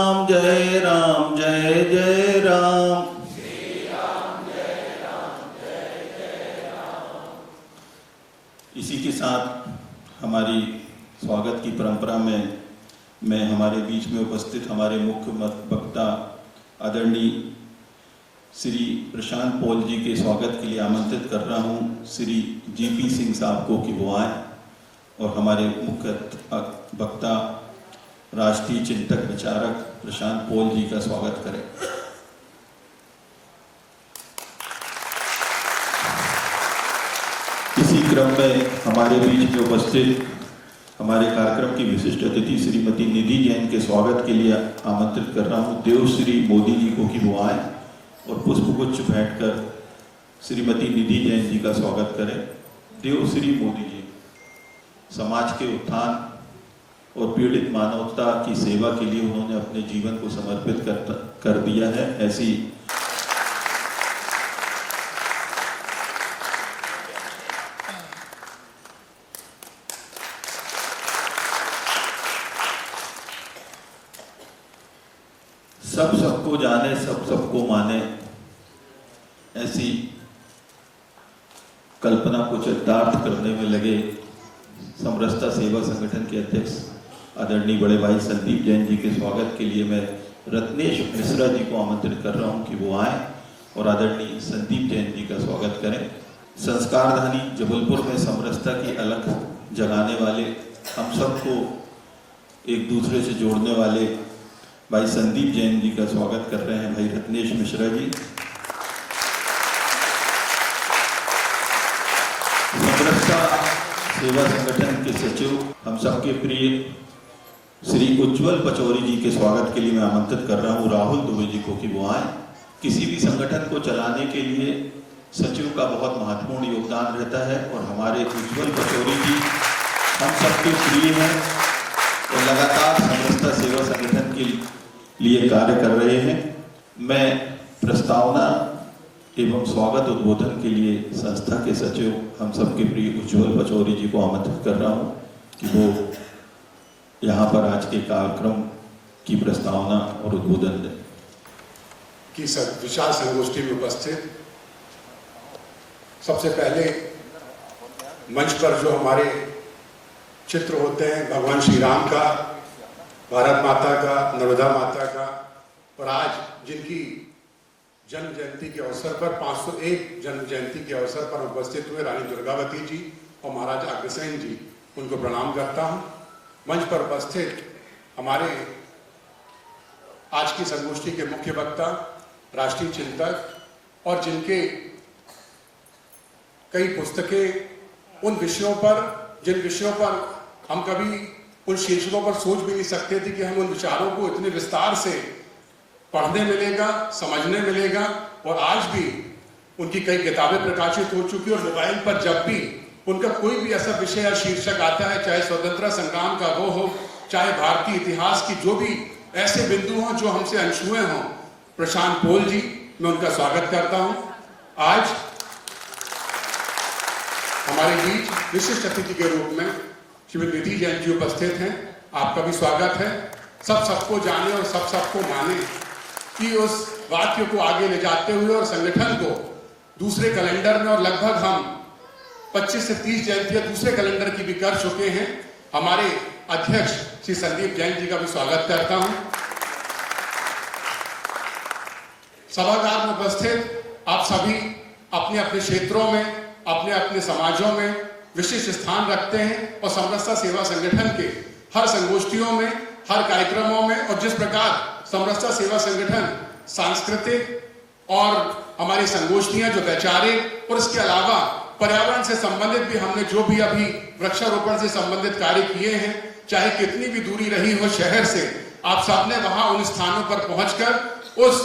राम जय राम जय जय राम। इसी के साथ हमारी स्वागत की परंपरा में मैं हमारे बीच में उपस्थित हमारे मुख्य वक्ता आदरणीय श्री प्रशांत पॉल जी के स्वागत के लिए आमंत्रित कर रहा हूं। श्री जीपी सिंह साहब को की वो आए और हमारे मुख्य वक्ता राष्ट्रीय चिंतक विचारक प्रशांत पॉल जी का स्वागत करें। इसी क्रम में हमारे बीच में उपस्थित हमारे कार्यक्रम की विशिष्ट अतिथि श्रीमती निधि जैन के स्वागत के लिए आमंत्रित कर रहा हूं। देवश्री मोदी जी को कि वो आए और पुष्पगुच्छ भेंटकर श्रीमती निधि जैन जी का स्वागत करें। देवश्री मोदी जी समाज के उत्थान और पीड़ित मानवता की सेवा के लिए उन्होंने अपने जीवन को समर्पित कर दिया है। ऐसी सब सबको जाने सब सबको माने, ऐसी कल्पना को चरितार्थ करने में लगे समरसता सेवा संगठन के अध्यक्ष आदरणीय बड़े भाई संदीप जैन जी के स्वागत के लिए मैं रत्नेश मिश्रा जी को आमंत्रित कर रहा हूं कि वो आए और आदरणीय संदीप जैन जी का स्वागत करें। संस्कारधानी जबलपुर में समरसता की अलख जगाने वाले, हम सबको एक दूसरे से जोड़ने वाले भाई संदीप जैन जी का स्वागत कर रहे हैं भाई रत्नेश मिश्रा जी। समरसता सेवा संगठन के सचिव हम सबके प्रिय श्री उज्जवल पचौरी जी के स्वागत के लिए मैं आमंत्रित कर रहा हूं राहुल दुबे जी को कि वो आए। किसी भी संगठन को चलाने के लिए सचिव का बहुत महत्वपूर्ण योगदान रहता है और हमारे उज्जवल पचौरी जी हम सबके प्रिय हैं और लगातार समरसता सेवा संगठन के लिए कार्य कर रहे हैं। मैं प्रस्तावना एवं स्वागत उद्बोधन के लिए संस्था के सचिव हम सबके प्रिय उज्जवल पचौरी जी को आमंत्रित कर रहा हूं कि वो यहाँ पर आज के कार्यक्रम की प्रस्तावना और उद्बोधन दें। कि विशाल संगोष्ठी में उपस्थित सबसे पहले मंच पर जो हमारे चित्र होते हैं भगवान श्री राम का, भारत माता का, नर्मदा माता का, और आज जिनकी जन्म जयंती के अवसर पर 501 जन्म जयंती के अवसर पर उपस्थित हुए रानी दुर्गावती जी और महाराज अग्रसेन जी, उनको प्रणाम करता हूं। मंच पर उपस्थित हमारे आज की संगोष्ठी के मुख्य वक्ता, राष्ट्रीय चिंतक और जिनके कई पुस्तकें उन विषयों पर, जिन विषयों पर हम कभी उन शीर्षकों पर सोच भी नहीं सकते थे कि हम उन विचारों को इतने विस्तार से पढ़ने मिलेगा, समझने मिलेगा, और आज भी उनकी कई किताबें प्रकाशित हो चुकी और मोबाइल पर जब भी उनका कोई भी ऐसा विषय या शीर्षक आता है, चाहे स्वतंत्रता संग्राम का वो हो, चाहे भारतीय इतिहास की जो भी ऐसे बिंदु हों जो हमसे अनछुए हों, प्रशांत पॉल जी, मैं उनका स्वागत करता हूं। आज हमारे बीच विशिष्ट अतिथि के रूप में श्रीमती निधि जैन जी उपस्थित हैं। आपका भी स्वागत है। सब सबको जाने और सब सबको माने कि उस वाक्य को आगे ले जाते हुए और संगठन को दूसरे कैलेंडर में, और लगभग हम 25 से 30 जयंतियां दूसरे कैलेंडर की भी कर चुके हैं। हमारे अध्यक्ष श्री संदीप जैन जी का भी स्वागत करता हूं। सभागार में उपस्थित आप सभी अपने अपने क्षेत्रों में, अपने अपने समाजों में विशिष्ट स्थान रखते हैं और समरसता सेवा संगठन के हर संगोष्ठियों में, हर कार्यक्रमों में, और जिस प्रकार समरसता सेवा संगठन सांस्कृतिक और हमारी संगोष्ठियां जो वैचारिक और इसके अलावा पर्यावरण से संबंधित भी हमने जो भी अभी वृक्षारोपण से संबंधित कार्य किए हैं, चाहे कितनी भी दूरी रही हो शहर से, आप सबने वहां उन स्थानों पर पहुंचकर उस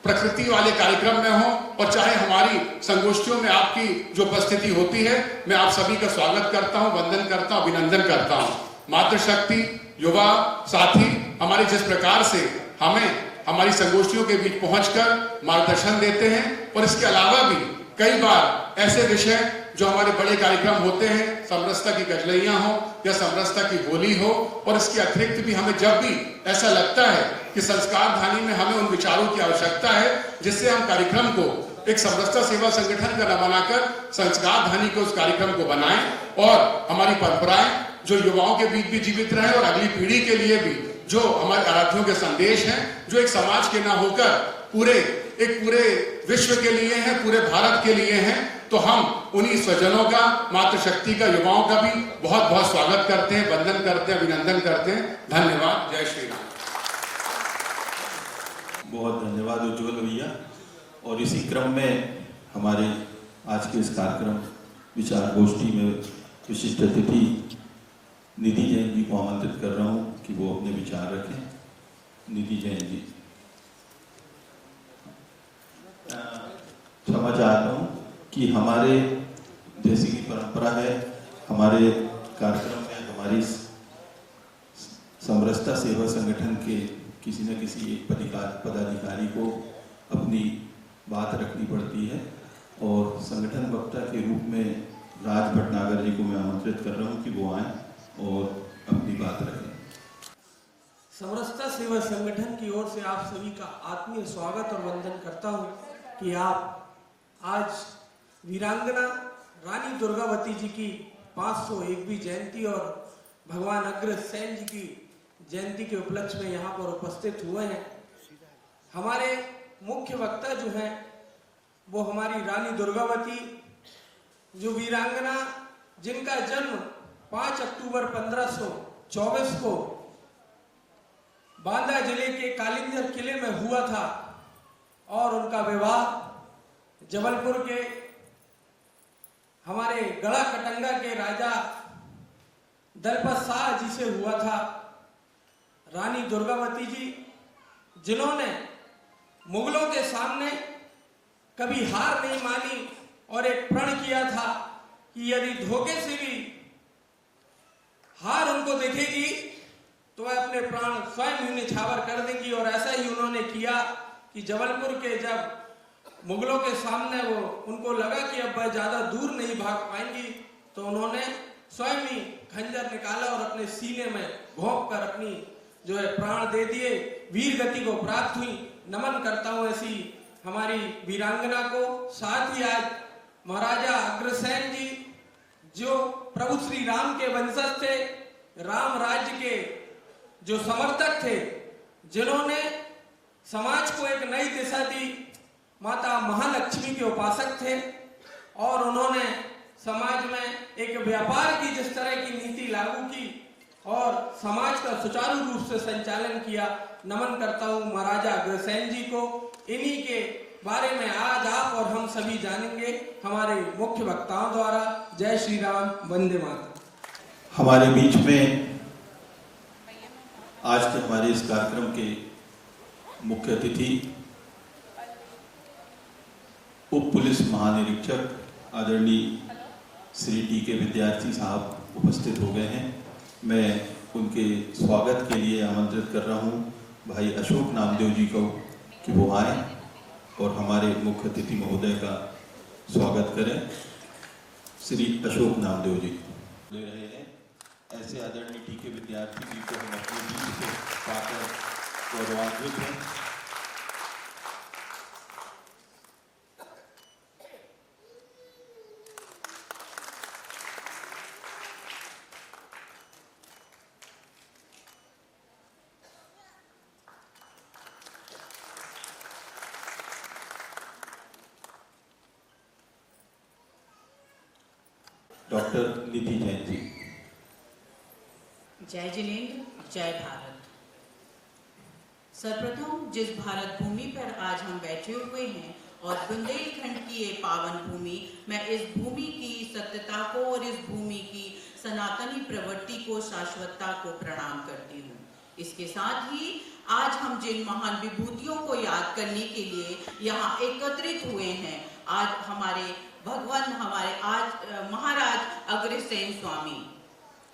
प्रकृति वाले कार्यक्रम में हो, और चाहे हमारी संगोष्ठियों में आपकी जो उपस्थिति होती है, मैं आप सभी का स्वागत करता हूं, वंदन करता हूं, अभिनंदन करता हूं। मातृशक्ति, युवा साथी हमारे जिस प्रकार से हमें हमारी संगोष्ठियों के बीच पहुंचकर मार्गदर्शन देते हैं, और इसके अलावा भी कई बार ऐसे विषय जो हमारे बड़े कार्यक्रम होते हैं, समरसता की गजलैयां हो, या समरसता की होली हो। और इसके अतिरिक्त भी हमें जब भी ऐसा लगता है कि संस्कार धानी में हमें उन विचारों की आवश्यकता है, जिससे हम कार्यक्रम को एक समरसता सेवा संगठन का न बनाकर संस्कार धानी के उस कार्यक्रम को बनाएं और हमारी परंपराएं जो युवाओं के बीच भी जीवित रहे और अगली पीढ़ी के लिए भी जो हमारे आराध्यों के संदेश हैं, जो एक समाज के ना होकर पूरे विश्व के लिए हैं, पूरे भारत के लिए हैं, तो हम उन्हीं स्वजनों का, मातृशक्ति का, युवाओं का भी बहुत बहुत स्वागत करते हैं, वंदन करते हैं, अभिनंदन करते हैं। धन्यवाद। जय श्री राम। बहुत धन्यवाद उज्ज्वल भैया। और इसी क्रम में हमारे आज के इस कार्यक्रम विचार गोष्ठी में विशिष्ट अतिथि निधि जैन जी को आमंत्रित कर रहा हूं कि वो अपने विचार रखें। निधि जैन जी। क्षमा चाहता हूं कि हमारे जैसी की परंपरा है, हमारे कार्यक्रम में हमारी समरसता सेवा संगठन के किसी न किसी एक पदाधिकारी को अपनी बात रखनी पड़ती है और संगठन वक्ता के रूप में राज भटनागर जी को मैं आमंत्रित कर रहा हूं कि वो आए और अपनी बात रखें। समरसता सेवा संगठन की ओर से आप सभी का आत्मीय स्वागत और वंदन करता हूं कि आप आज वीरांगना रानी दुर्गावती जी की 501वीं जयंती और भगवान अग्रसेन जी की जयंती के उपलक्ष्य में यहाँ पर उपस्थित हुए हैं। हमारे मुख्य वक्ता जो हैं वो हमारी रानी दुर्गावती, जो वीरांगना जिनका जन्म 5 अक्टूबर 1524 को बांदा जिले के कालिंजर किले में हुआ था और उनका विवाह जबलपुर के हमारे गढ़ा कटंगा के राजा दलपत शाह जी से हुआ था। रानी दुर्गावती जी जिन्होंने मुगलों के सामने कभी हार नहीं मानी और एक प्रण किया था कि यदि धोखे से भी हार उनको दिखेगी तो वह अपने प्राण स्वयं ही न्यौछावर कर देंगी। और ऐसा ही उन्होंने किया कि जबलपुर के जब मुगलों के सामने वो उनको लगा कि अब वह ज्यादा दूर नहीं भाग पाएंगी, तो उन्होंने स्वयं ही खंजर निकाला और अपने सीने में घोंप कर अपनी जो है प्राण दे दिए। वीर गति को प्राप्त हुई। नमन करता हूं ऐसी हमारी वीरांगना को। साथ ही आज महाराजा अग्रसेन जी जो प्रभु श्री राम के वंशज थे, राम राज्य के जो समर्थक थे, जिन्होंने समाज को एक नई दिशा दी, माता महालक्ष्मी के उपासक थे और उन्होंने समाज में एक व्यापार की जिस तरह की नीति लागू की और समाज का सुचारू रूप से संचालन किया। नमन करता हूं महाराजा अग्रसेन जी को। इन्हीं के बारे में आज आप और हम सभी जानेंगे हमारे मुख्य वक्ताओं द्वारा। जय श्री राम, वंदे मातरम। हमारे बीच में आज के हमारे इस कार्यक्रम के मुख्य अतिथि उप पुलिस महानिरीक्षक आदरणीय श्री टी.के. विद्यार्थी साहब उपस्थित हो गए हैं। मैं उनके स्वागत के लिए आमंत्रित कर रहा हूं भाई अशोक नामदेव जी को कि वो आए और हमारे मुख्य अतिथि महोदय का स्वागत करें। श्री अशोक नामदेव जी ले रहे हैं। ऐसे आदरणीय टी.के. विद्यार्थी जी को हम अपने बीच से पाकर गौरवान्वित हैं। डॉक्टर निधि जैन जी। जय जिनेन्द्र, जय भारत। सर्वप्रथम जिस भारत भूमि पर आज हम बैठे हुए हैं और बुंदेलखंड की ये पावन भूमि, मैं इस भूमि की सत्यता को और इस भूमि की सनातनी प्रवृत्ति को, शाश्वतता को प्रणाम करती हूँ। इसके साथ ही आज हम जिन महान विभूतियों को याद करने के लिए यहाँ एकत्रित हुए हैं, आज हमारे भगवान, हमारे आज महाराज अग्रसेन स्वामी,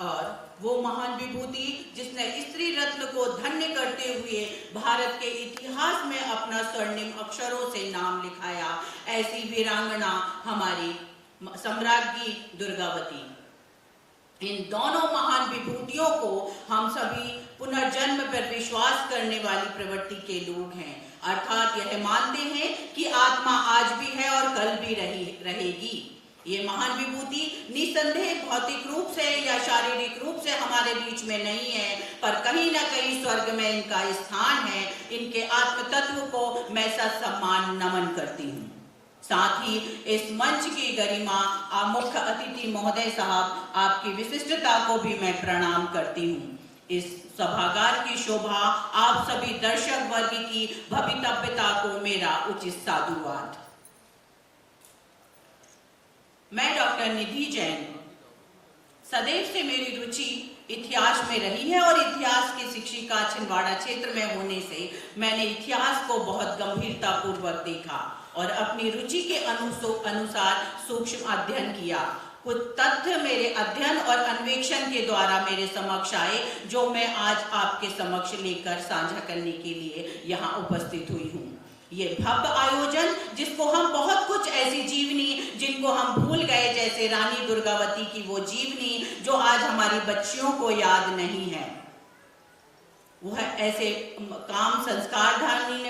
और वो महान विभूति जिसने स्त्री रत्न को धन्य करते हुए भारत के इतिहास में अपना स्वर्णिम अक्षरों से नाम लिखाया, ऐसी वीरांगना हमारी सम्राज्ञी दुर्गावती। इन दोनों महान विभूतियों को हम सभी पुनर्जन्म पर विश्वास करने वाली प्रवृत्ति के लोग हैं, अर्थात यह मानते हैं कि आत्मा आज भी है और कल भी रहेगी। ये महान विभूति निसंदेह भौतिक रूप से या शारीरिक रूप से हमारे बीच में नहीं है, पर कहीं ना कहीं स्वर्ग में इनका स्थान है। इनके आत्म तत्व को मैं सम्मान नमन करती हूँ। साथ ही इस मंच की गरिमा, मुख्य अतिथि महोदय साहब, आपकी विशिष्टता को भी मैं प्रणाम करती हूँ। इस सभागार की शोभा, आप सभी दर्शक वर्ग की भवितव्यता को मेरा उचित साधुवाद। मैं डॉक्टर निधि जैन, सदैव से मेरी रुचि इतिहास में रही है और इतिहास की शिक्षिका छिंदवाड़ा क्षेत्र में होने से मैंने इतिहास को बहुत गंभीरता पूर्वक देखा और अपनी रुचि के अनुसार सूक्ष्म अध्ययन किया। कुछ तथ्य मेरे अध्ययन और अन्वेषण के द्वारा मेरे समक्ष आए, जो मैं आज आपके समक्ष लेकर साझा करने के लिए यहाँ उपस्थित हुई हूँ। ये भव्य आयोजन, जिसको हम बहुत कुछ ऐसी जीवनी जिनको हम भूल गए, जैसे रानी दुर्गावती की वो जीवनी जो आज हमारी बच्चियों को याद नहीं है, वह ऐसे काम संस्कारधानी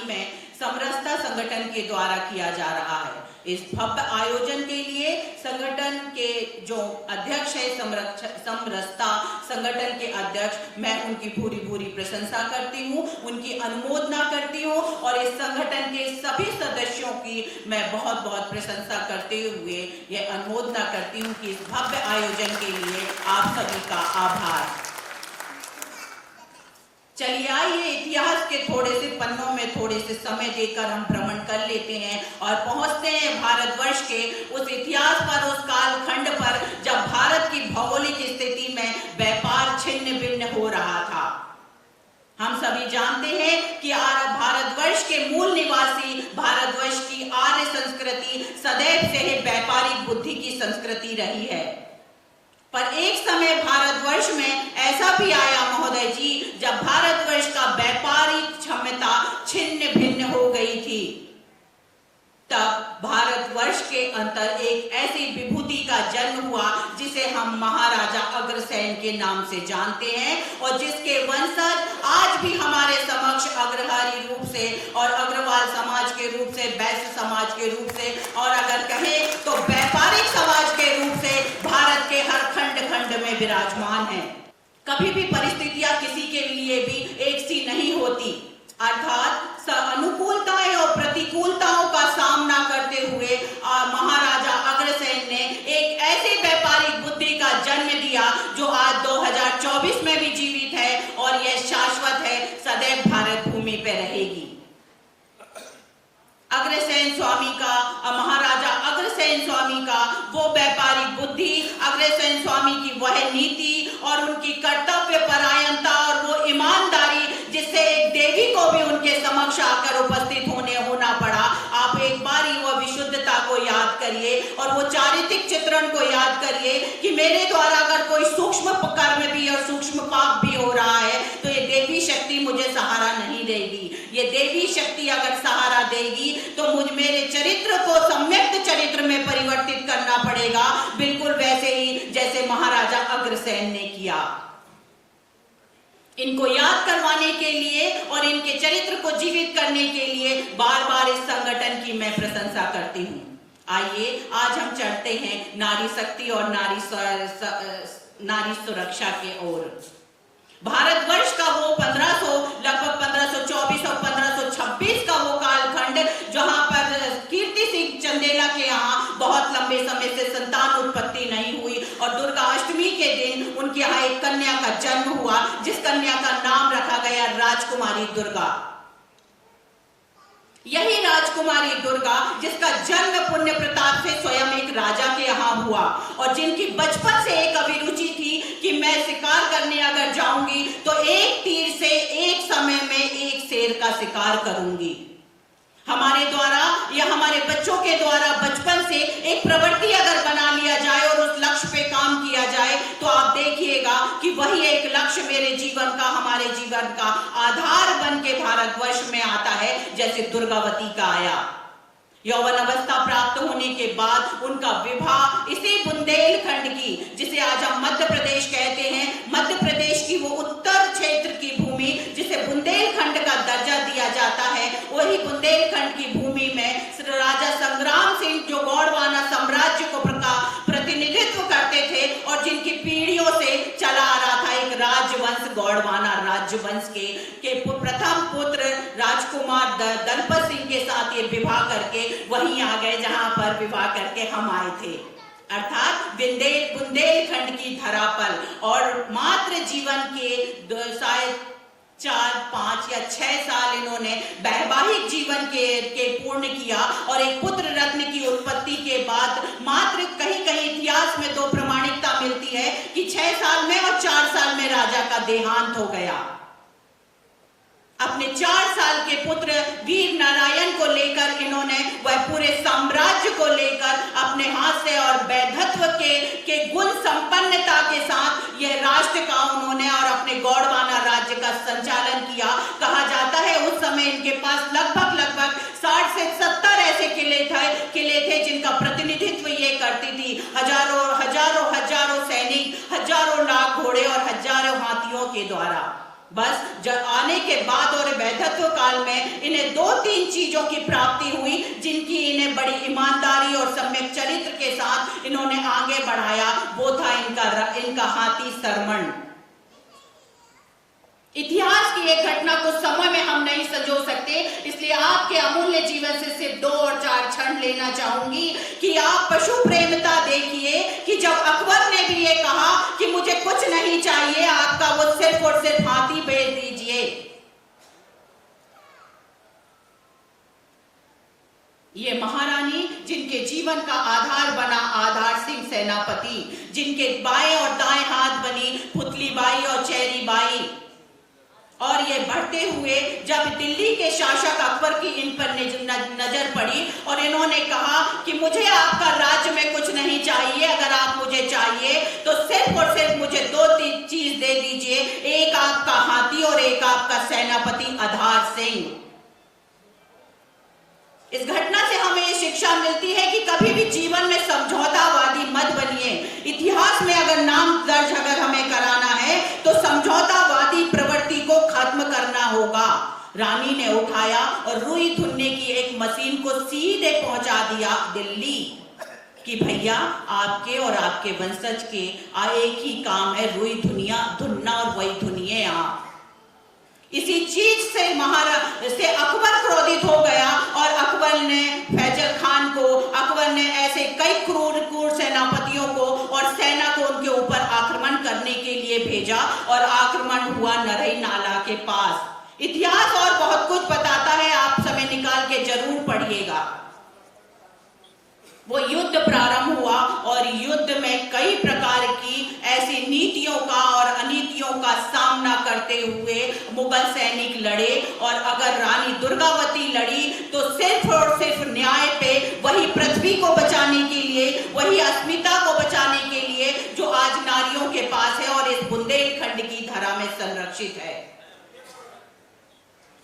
में समरसता संगठन के द्वारा किया जा रहा है। इस भव्य आयोजन के लिए संगठन के जो अध्यक्ष है, समरसता संगठन के अध्यक्ष, मैं उनकी पूरी प्रशंसा करती हूँ, उनकी अनुमोदना करती हूँ और इस संगठन के सभी सदस्यों की मैं बहुत प्रशंसा करते हुए यह अनुमोदना करती हूँ कि इस भव्य आयोजन के लिए आप सभी का आभार। चलिए आइए इतिहास के थोड़े से पन्नों में थोड़े से समय देकर हम भ्रमण कर लेते हैं और पहुंचते हैं भारतवर्ष के उस इतिहास पर, उस कालखंड पर जब भारत की भौगोलिक स्थिति में व्यापार छिन्न भिन्न हो रहा था। हम सभी जानते हैं कि भारतवर्ष के मूल निवासी, भारतवर्ष की आर्य संस्कृति सदैव से ही व्यापारिक बुद्धि की संस्कृति रही है, पर एक समय भारतवर्ष में ऐसा भी आया महोदय जी, जब भारतवर्ष का व्यापारिक क्षमता छिन्न भिन्न हो गई थी। तब भारतवर्ष के अंदर एक ऐसी विभूति का जन्म हुआ जिसे हम महाराजा अग्रसेन के नाम से जानते हैं और जिसके वंशज आज भी हमारे समक्ष अग्रहारी रूप से और अग्रवाल समाज के रूप से, वैश्य समाज के रूप से और अगर कहें तो व्यापारिक समाज के रूप से भारत के हर खंड में विराजमान है। कभी भी परिस्थितियां किसी के लिए भी एक सी नहीं होती, अर्थात अनुकूलताएं और प्रतिकूलताओं का सामना करते हुए महाराजा अग्रसेन ने एक ऐसे व्यापारिक बुद्धि का जन्म दिया जो आज 2024 में भी जीवित है और यह शाश्वत है, सदैव भारत भूमि पे रहेगी। अग्रसेन स्वामी का, महाराजा अग्रसेन स्वामी का वो व्यापारिक बुद्धि, अग्रसेन स्वामी की वह नीति और उनकी कर्तव्य परायणता और वो ईमानदारी जिससे एक देवी को भी उनके समक्ष आकर उपस्थित होना पड़ा। आप एक बार ही वो विशुद्धता को याद करिए और वो चारित्रिक चित्रण को याद करिए कि मेरे द्वारा अगर कोई सूक्ष्म कर्म भी और सूक्ष्म पाप भी हो रहा है तो ये देवी शक्ति मुझे सहारा नहीं देगी। ये देवी शक्ति अगर सहारा देगी तो मेरे चरित्र को सम्यक चरित्र में परिवर्तित करना पड़ेगा, बिल्कुल वैसे ही जैसे महाराजा अग्रसेन ने किया। इनको याद करवाने के लिए और इनके चरित्र को जीवित करने के लिए बार बार इस संगठन की मैं प्रशंसा करती हूँ। आइए आज हम चढ़ते हैं नारी शक्ति और नारी सुरक्षा के ओर। भारतवर्ष का वो लगभग 1524 और 1526 का वो कालखंड जहां पर कीर्ति सिंह चंदेला के यहाँ बहुत लंबे समय से संतान उत्पत्ति नहीं हुई और दुर्गा अष्टमी के दिन उनके यहाँ एक कन्या का जन्म हुआ, जिस कन्या का नाम रखा गया राजकुमारी दुर्गा। यही राजकुमारी दुर्गा जिसका जन्म पुण्य प्रताप से स्वयं एक राजा के यहाँ हुआ और जिनकी बचपन से एक अभिरुचि थी कि मैं शिकार करने अगर जाऊंगी तो एक तीर से एक समय में एक शेर का शिकार करूंगी। हमारे द्वारा या हमारे बच्चों के द्वारा बचपन से एक प्रवृत्ति अगर बना लिया जाए और उस लक्ष्य पे काम किया जाए तो आप देखिएगा कि वही एक लक्ष्य मेरे जीवन का, हमारे जीवन का आधार बन के भारतवर्ष में आता है, जैसे दुर्गावती का आया। यौवन अवस्था प्राप्त होने के बाद उनका विवाह इसी बुंदेलखंड की, जिसे आज हम मध्य प्रदेश कहते हैं, मध्य प्रदेश की वो उत्तर क्षेत्र की भूमि जिसे बुंदेलखंड का दर्जा दिया जाता है, वही बुंदेलखंड की भूमि में राजा संग्राम सिंह जो गौड़वाना साम्राज्य को प्रतिनिधित्व करते थे और जिनकी पीढ़ियों से चला आ रहा था एक राजवंश, गौड़वाना राजवंश के प्रथम पुत्र राजकुमार दलपत सिंह के साथ ये विवाह करके वहीं आ गए जहां पर विवाह करके हम आए थे, अर्थात बुंदेलखंड की धरा पर। और मात्र जीवन के शायद 4, 5 या 6 साल इन्होंने वैवाहिक जीवन के पूर्ण किया और एक पुत्र रत्न की उत्पत्ति के बाद मात्र कहीं कहीं इतिहास में 2 प्रमाणिकता मिलती है कि 6 साल में और 4 साल में राजा का देहांत हो गया। अपने 4 साल के पुत्र वीर नारायण को लेकर इन्होंने वह पूरे साम्राज्य को लेकर अपने हाथ से और वैधत्व के गुण संपन्नता के साथ यह राष्ट्र का उन्होंने और अपने गौड़वाना राज्य का संचालन किया। कहा जाता है उस समय इनके पास लगभग 60 से 70 ऐसे किले थे जिनका प्रतिनिधित्व ये करती थी। हजारों सैनिक, हजारों लाख घोड़े और हजारों हाथियों के द्वारा। बस जब आने के बाद और वैधत्व काल में इन्हें 2-3 चीजों की प्राप्ति हुई जिनकी इन्हें बड़ी ईमानदारी और सम्यक चरित्र के साथ इन्होंने आगे बढ़ाया। वो था इनका हाथी सरमण। इतिहास की एक घटना को समय में हम नहीं संजो सकते, इसलिए आपके अमूल्य जीवन से सिर्फ 2 और 4 क्षण लेना चाहूंगी कि आप पशु प्रेमता देखिए कि जब अकबर ने भी ये कहा कि मुझे कुछ नहीं चाहिए आपका, वो सिर्फ और सिर्फ हाथी भेज दीजिए। ये महारानी जिनके जीवन का आधार बना आधार सिंह सेनापति, जिनके बाएं और दाएं हाथ बनी पुतली बाई और चेरी बाई, और ये बढ़ते हुए जब दिल्ली के शासक अकबर की इन पर नजर पड़ी और इन्होंने कहा कि मुझे आपका राज्य में कुछ नहीं चाहिए, अगर आप मुझे चाहिए तो सिर्फ और सिर्फ मुझे 2-3 चीज दे दीजिए, एक आपका हाथी और एक आपका सेनापति आधार सिंह। इस घटना से हमें ये शिक्षा मिलती है कि कभी भी जीवन में समझौतावादी मत बनिए। इतिहास में अगर नाम दर्ज अगर हमें कराना है तो समझौतावादी प्रवृत्ति को खत्म करना होगा। रानी ने उठाया और रुई धुनने की एक मशीन को सीधे पहुंचा दिया दिल्ली कि भैया आपके और आपके वंशज के एक ही काम है, रुई धुनना और वही धुनिए आप। इसी चीज से अकबर क्रोधित हो गया और अकबर ने फैजल खान को, अकबर ने ऐसे कई क्रूर सेनापतियों को और सेना को उनके ऊपर आक्रमण करने के लिए भेजा और आक्रमण हुआ नरई नाला के पास। इतिहास और बहुत कुछ बताता है, आप समय निकाल के जरूर पढ़िएगा। वो युद्ध प्रारंभ हुआ और युद्ध में कई प्रकार की ऐसी नीतियों का और अनीतियों का सामना करते हुए मुगल सैनिक लड़े, और अगर रानी दुर्गावती लड़ी तो सिर्फ और सिर्फ न्याय पे, वही पृथ्वी को बचाने के लिए, वही अस्मिता को बचाने के लिए जो आज नारियों के पास है और इस बुंदेलखंड की धरा में संरक्षित है।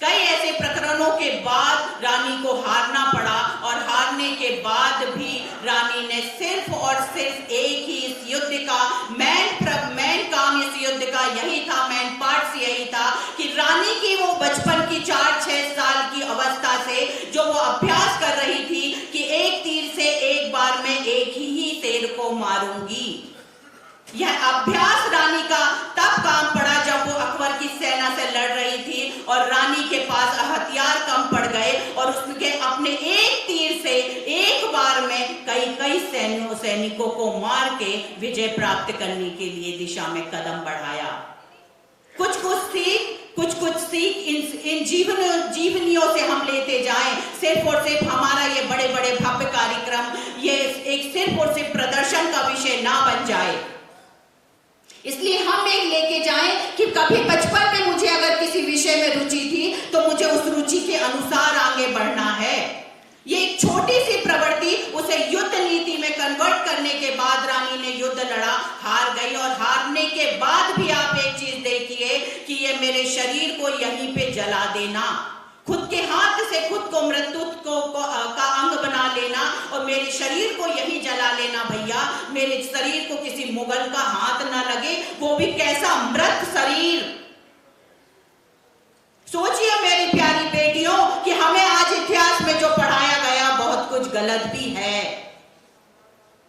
कई ऐसे प्रकरणों के बाद रानी को हारना पड़ा और हारने के बाद भी रानी ने सिर्फ और सिर्फ एक ही इस युद्ध का मेन काम इस युद्ध का यही था, मेन पार्ट यही था कि रानी की वो बचपन की 4-6 साल की अवस्था से जो वो अभ्यास कर रही थी कि एक तीर से एक बार में एक ही शेर को मारूंगी, यह अभ्यास रानी का तब काम पड़ा जब वो अकबर की सेना से लड़ रही थी और रानी के पास हथियार कम पड़ गए और उसके अपने एक तीर से एक बार में कई सैनिकों को मार के विजय प्राप्त करने के लिए दिशा में कदम बढ़ाया। कुछ सीख इन जीवनियों से हम लेते जाएं। सिर्फ और सिर्फ हमारा ये बड़े बड़े भव्य कार्यक्रम ये एक सिर्फ और सिर्फ प्रदर्शन का विषय ना बन जाए, इसलिए हम एक लेके जाएं कि कभी बचपन में मुझे अगर किसी विषय में रुचि थी तो मुझे उस रुचि के अनुसार आगे बढ़ना है। ये एक छोटी सी प्रवृत्ति उसे युद्ध नीति में कन्वर्ट करने के बाद रानी ने युद्ध लड़ा, हार गई, और हारने के बाद भी आप एक चीज देखिए कि ये मेरे शरीर को यहीं पे जला देना, खुद के हाथ से खुद को मृत्यु का अंग लेना और मेरे शरीर को यही जला लेना भैया। मेरे शरीर को किसी मुगल का हाथ ना लगे, वो भी कैसा मृत शरीर। सोचिए मेरी प्यारी बेटियों कि हमें आज इतिहास में जो पढ़ाया गया बहुत कुछ गलत भी है।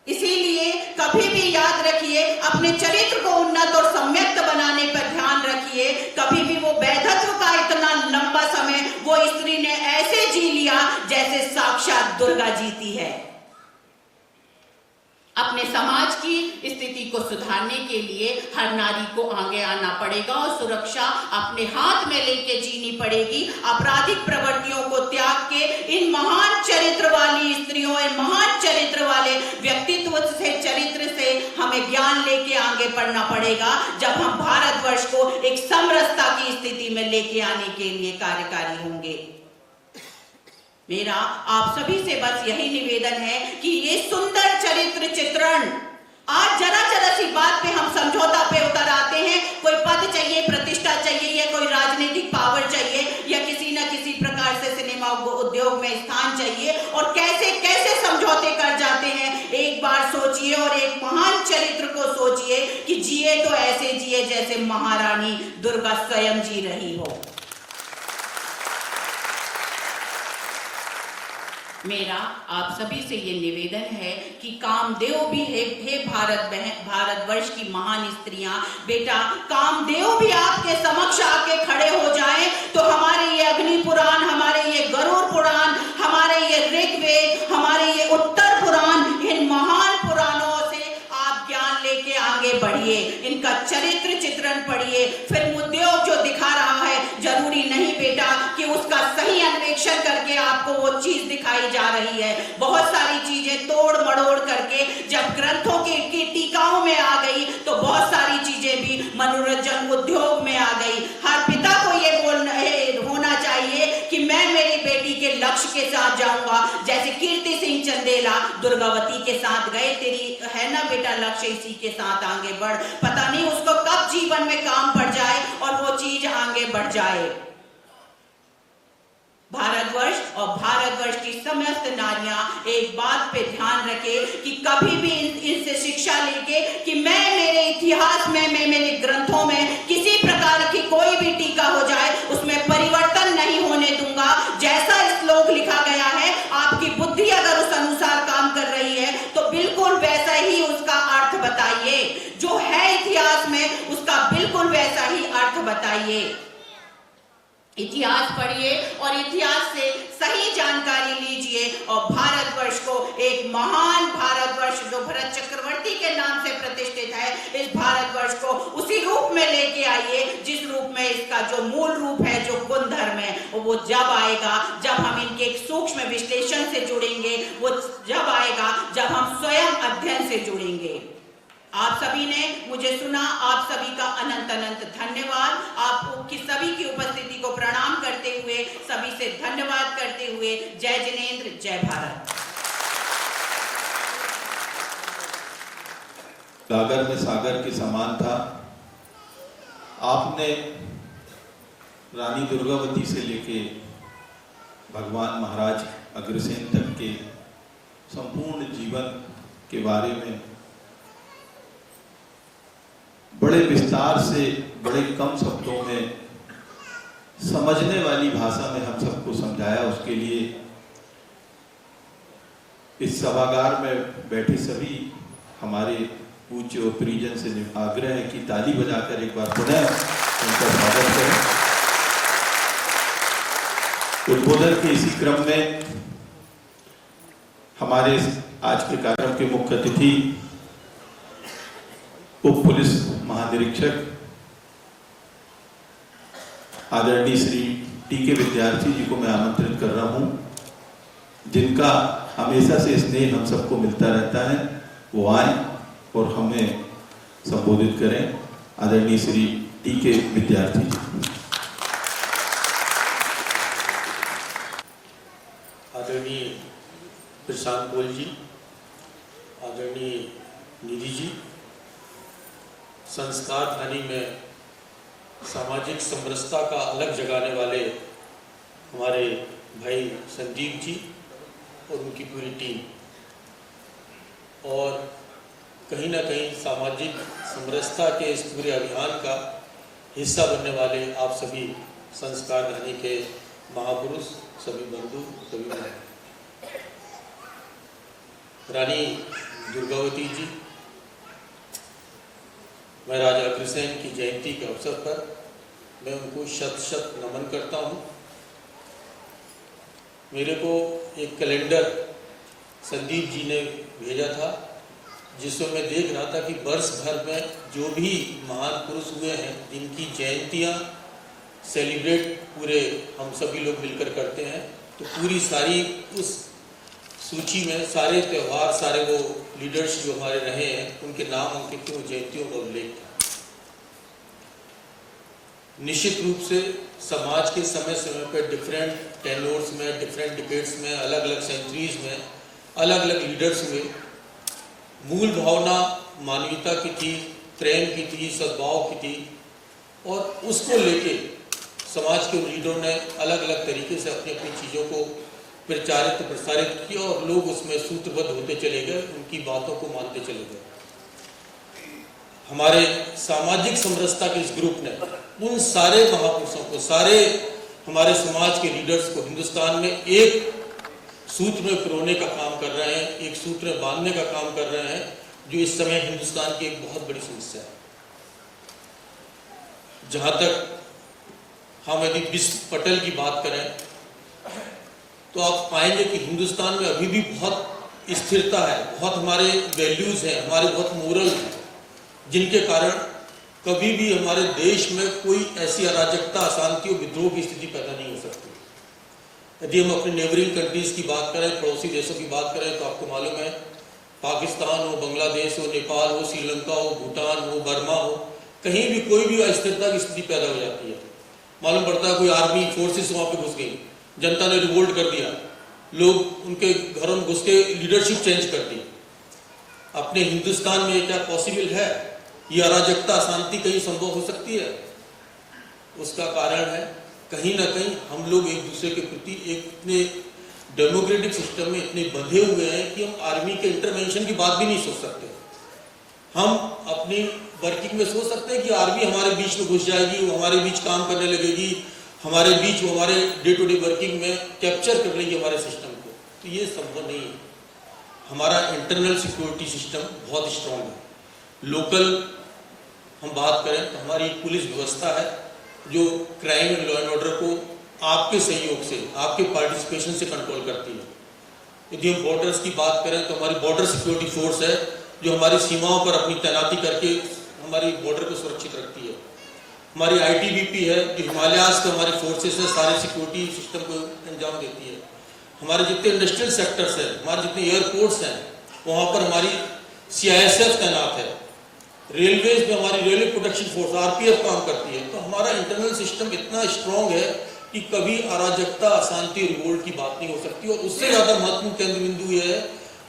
इसीलिए कभी भी याद रखिए, अपने चरित्र को उन्नत और सम्यक्त बनाने पर ध्यान रखिए। कभी भी वो वैधत्व का इतना लंबा समय वो स्त्री ने ऐसे जी लिया जैसे साक्षात दुर्गा जीती है। अपने समाज की स्थिति को सुधारने के लिए हर नारी को आगे आना पड़ेगा और सुरक्षा अपने हाथ में लेके जीनी पड़ेगी। आपराधिक प्रवृत्तियों को त्याग के इन महान चरित्र वाली स्त्रियों, इन महान चरित्र वाले व्यक्तित्व से, चरित्र से हमें ज्ञान लेके आगे बढ़ना पड़ेगा जब हम भारतवर्ष को एक समरसता की स्थिति में लेके आने के लिए कार्यकारी होंगे। मेरा आप सभी से बस यही निवेदन है कि ये सुंदर चरित्र चित्रण, आज जरा जरा सी बात पे हम समझौता पे उतर आते हैं। कोई पद चाहिए, प्रतिष्ठा चाहिए, या कोई राजनीतिक पावर चाहिए, या किसी न किसी प्रकार से सिनेमा उद्योग में स्थान चाहिए, और कैसे कैसे समझौते कर जाते हैं। एक बार सोचिए और एक महान चरित्र को सोचिए कि जिए तो ऐसे जिए जैसे महारानी दुर्गा स्वयं जी रही हो। मेरा आप सभी से ये निवेदन है कि कामदेव भी हे भारतवर्ष की महान स्त्रियां, बेटा कामदेव भी आपके समक्ष आके खड़े हो जाएं तो हमारे ये अग्नि पुराण, हमारे ये गरुड़ पुराण, हमारे ये ऋग्वेद, हमारे ये उत्तर पुराण, इन महान पुराणों से आप ज्ञान लेके आगे बढ़िए, इनका चरित्र चित्रण पढ़िए। फिल्म उद्योग जो दिखा रहा है, जरूरी नहीं बेटा कि उसका सही अन्वेषण करके आपको वो चीज दिखाई जा रही है। बहुत सारी चीजें तोड़ मड़ोड़ करके जब ग्रंथों की टीकाओं में आ गई तो बहुत सारी चीजें भी मनोरंजन उद्योग में आ गई। हर पिता को ये होना चाहिए कि मैं मेरी बेटी के लक्ष्य के साथ जाऊंगा, जैसे कीर्ति सिंह चंदेला दुर्गावती के साथ गए। तेरी है ना बेटा लक्ष्य, इसी के साथ आगे बढ़। पता नहीं उसको कब जीवन में काम पड़ जाए और वो चीज आगे बढ़ जाए। भारतवर्ष और भारतवर्ष की समस्त नारियां एक बात पे ध्यान रखे कि कभी भी इनसे शिक्षा लेके कि मैं मेरे इतिहास में, मैं मेरे ग्रंथों में किसी प्रकार की कोई भी टीका हो जाए उसमें परिवर्तन नहीं होने दूंगा। जैसा श्लोक लिखा गया है, आपकी बुद्धि अगर उस अनुसार काम कर रही है तो बिल्कुल वैसा ही उसका अर्थ बताइए। जो है इतिहास में उसका बिल्कुल वैसा ही अर्थ बताइए। इतिहास पढ़िए और इतिहास से सही जानकारी लीजिए और भारतवर्ष को एक महान भारतवर्ष जो भरत चक्रवर्ती के नाम से प्रतिष्ठित है, इस भारतवर्ष को उसी रूप में लेके आइए जिस रूप में इसका जो मूल रूप है, जो गुणधर्म है, वो जब आएगा जब हम इनके एक सूक्ष्म विश्लेषण से जुड़ेंगे, वो जब आएगा जब हम स्वयं अध्ययन से जुड़ेंगे। आप सभी ने मुझे सुना, आप सभी का अनंत अनंत धन्यवाद। आपकी सभी की उपस्थिति को प्रणाम करते हुए, सभी से धन्यवाद करते हुए, जय जिनेंद्र, जय भारत। गागर में सागर के समान था। आपने रानी दुर्गावती से लेके भगवान महाराज अग्रसेन तक के संपूर्ण जीवन के बारे में बड़े विस्तार से, बड़े कम शब्दों में, समझने वाली भाषा में हम सबको समझाया। उसके लिए इस सभागार में बैठे सभी हमारे पूज्य और परिजन से आग्रह है कि ताली बजाकर एक बार पुनः उनका स्वागत करें। उद्बोधन के इसी क्रम में हमारे आज के कार्यक्रम के मुख्य अतिथि उप पुलिस महानिरीक्षक आदरणीय श्री टी.के. विद्यार्थी जी को मैं आमंत्रित कर रहा हूं, जिनका हमेशा से स्नेह हम सबको मिलता रहता है। वो आए और हमें संबोधित करें। आदरणीय श्री टी.के. विद्यार्थी जी। आदरणीय प्रशांत पोल जी, आदरणीय निधि जी, संस्कार धनी में सामाजिक समरसता का अलग जगाने वाले हमारे भाई संदीप जी, और उनकी पूरी टीम, और कहीं ना कहीं सामाजिक समरसता के इस पूरे अभियान का हिस्सा बनने वाले आप सभी संस्कार धनी के महापुरुष, सभी बंधु, सभी बहन। रानी दुर्गावती जी, मैं राजा अग्रसेन की जयंती के अवसर पर मैं उनको शत शत नमन करता हूँ। मेरे को एक कैलेंडर संदीप जी ने भेजा था, जिसमें मैं देख रहा था कि वर्ष भर में जो भी महान पुरुष हुए हैं, जिनकी जयंतियाँ सेलिब्रेट पूरे हम सभी लोग मिलकर करते हैं, तो पूरी सारी उस सूची में सारे त्यौहार, सारे वो लीडर्स जो हमारे रहे हैं, उनके नाम अंकित थे, जयंतियों का उल्लेख था। निश्चित रूप से समाज के समय समय पर डिफरेंट टेनोर्स में, डिफरेंट डिबेट्स में, अलग अलग सेंचुरीज में अलग अलग लीडर्स हुए। मूल भावना मानवीयता की थी, प्रेम की थी, सद्भाव की थी, और उसको लेके समाज के लीडरों ने अलग अलग तरीके से अपनी अपनी चीज़ों को प्रचारित प्रसारित किया, और लोग उसमें सूत्रबद्ध होते चले गए, उनकी बातों को मानते चले गए। हमारे सामाजिक समरसता के इस ग्रुप ने उन सारे महापुरुषों को, सारे हमारे समाज के लीडर्स को हिंदुस्तान में एक सूत्र में पिरोने का काम कर रहे हैं, एक सूत्र में बांधने का काम कर रहे हैं, जो इस समय हिंदुस्तान की एक बहुत बड़ी समस्या है। जहां तक हम यदि विश्व पटल की बात करें तो आप पाएंगे कि हिंदुस्तान में अभी भी बहुत स्थिरता है, बहुत हमारे वैल्यूज हैं, हमारे बहुत मोरल हैं, जिनके कारण कभी भी हमारे देश में कोई ऐसी अराजकता, अशांति और विद्रोह की स्थिति पैदा नहीं हो सकती। यदि हम अपने नेबरिंग कंट्रीज की बात करें, पड़ोसी देशों की बात करें, तो आपको मालूम है पाकिस्तान हो, बांग्लादेश हो, नेपाल हो, श्रीलंका हो, भूटान हो, बर्मा हो, कहीं भी कोई भी अस्थिरता की स्थिति पैदा हो जाती है। मालूम पड़ता है कोई आर्मी फोर्सेस वहाँ पे घुस गई, जनता ने रिवोल्ट कर दिया, लोग उनके घरों में घुस के लीडरशिप चेंज कर दी। अपने हिंदुस्तान में ये क्या पॉसिबल है? ये अराजकता, शांति कहीं संभव हो सकती है? उसका कारण है कहीं ना कहीं हम लोग एक दूसरे के प्रति एक इतने डेमोक्रेटिक सिस्टम में इतने बंधे हुए हैं कि हम आर्मी के इंटरवेंशन की बात भी नहीं सोच सकते। हम अपनी वर्किंग में सोच सकते हैं कि आर्मी हमारे बीच में घुस जाएगी, वो हमारे बीच काम करने लगेगी, हमारे बीच वो हमारे डे टू डे वर्किंग में कैप्चर कर लेगी हमारे सिस्टम को, तो ये संभव नहीं है। हमारा इंटरनल सिक्योरिटी सिस्टम बहुत स्ट्रांग है। लोकल हम बात करें तो हमारी पुलिस व्यवस्था है जो crime and law and order को आपके सहयोग से, आपके पार्टिसिपेशन से कंट्रोल करती है। यदि हम बॉर्डर्स की बात करें तो हमारी बॉर्डर सिक्योरिटी फोर्स है जो हमारी सीमाओं पर अपनी तैनाती करके हमारी बॉर्डर को सुरक्षित रखती है। हमारी ITBP है जो हिमालयाज के हमारे फोर्सेस है, सारे सिक्योरिटी सिस्टम को अंजाम देती है। हमारे जितने इंडस्ट्रियल सेक्टर्स हैं, हमारे जितने एयरपोर्ट्स हैं, वहाँ पर हमारी CISF तैनात है। रेलवेज में हमारी रेलवे प्रोटेक्शन फोर्स RPF काम करती है। तो हमारा इंटरनल सिस्टम इतना स्ट्रांग है कि कभी अराजकता, अशांति, रिवोल्ट की बात नहीं हो सकती। और उससे ज़्यादा महत्वपूर्ण केंद्र बिंदु यह है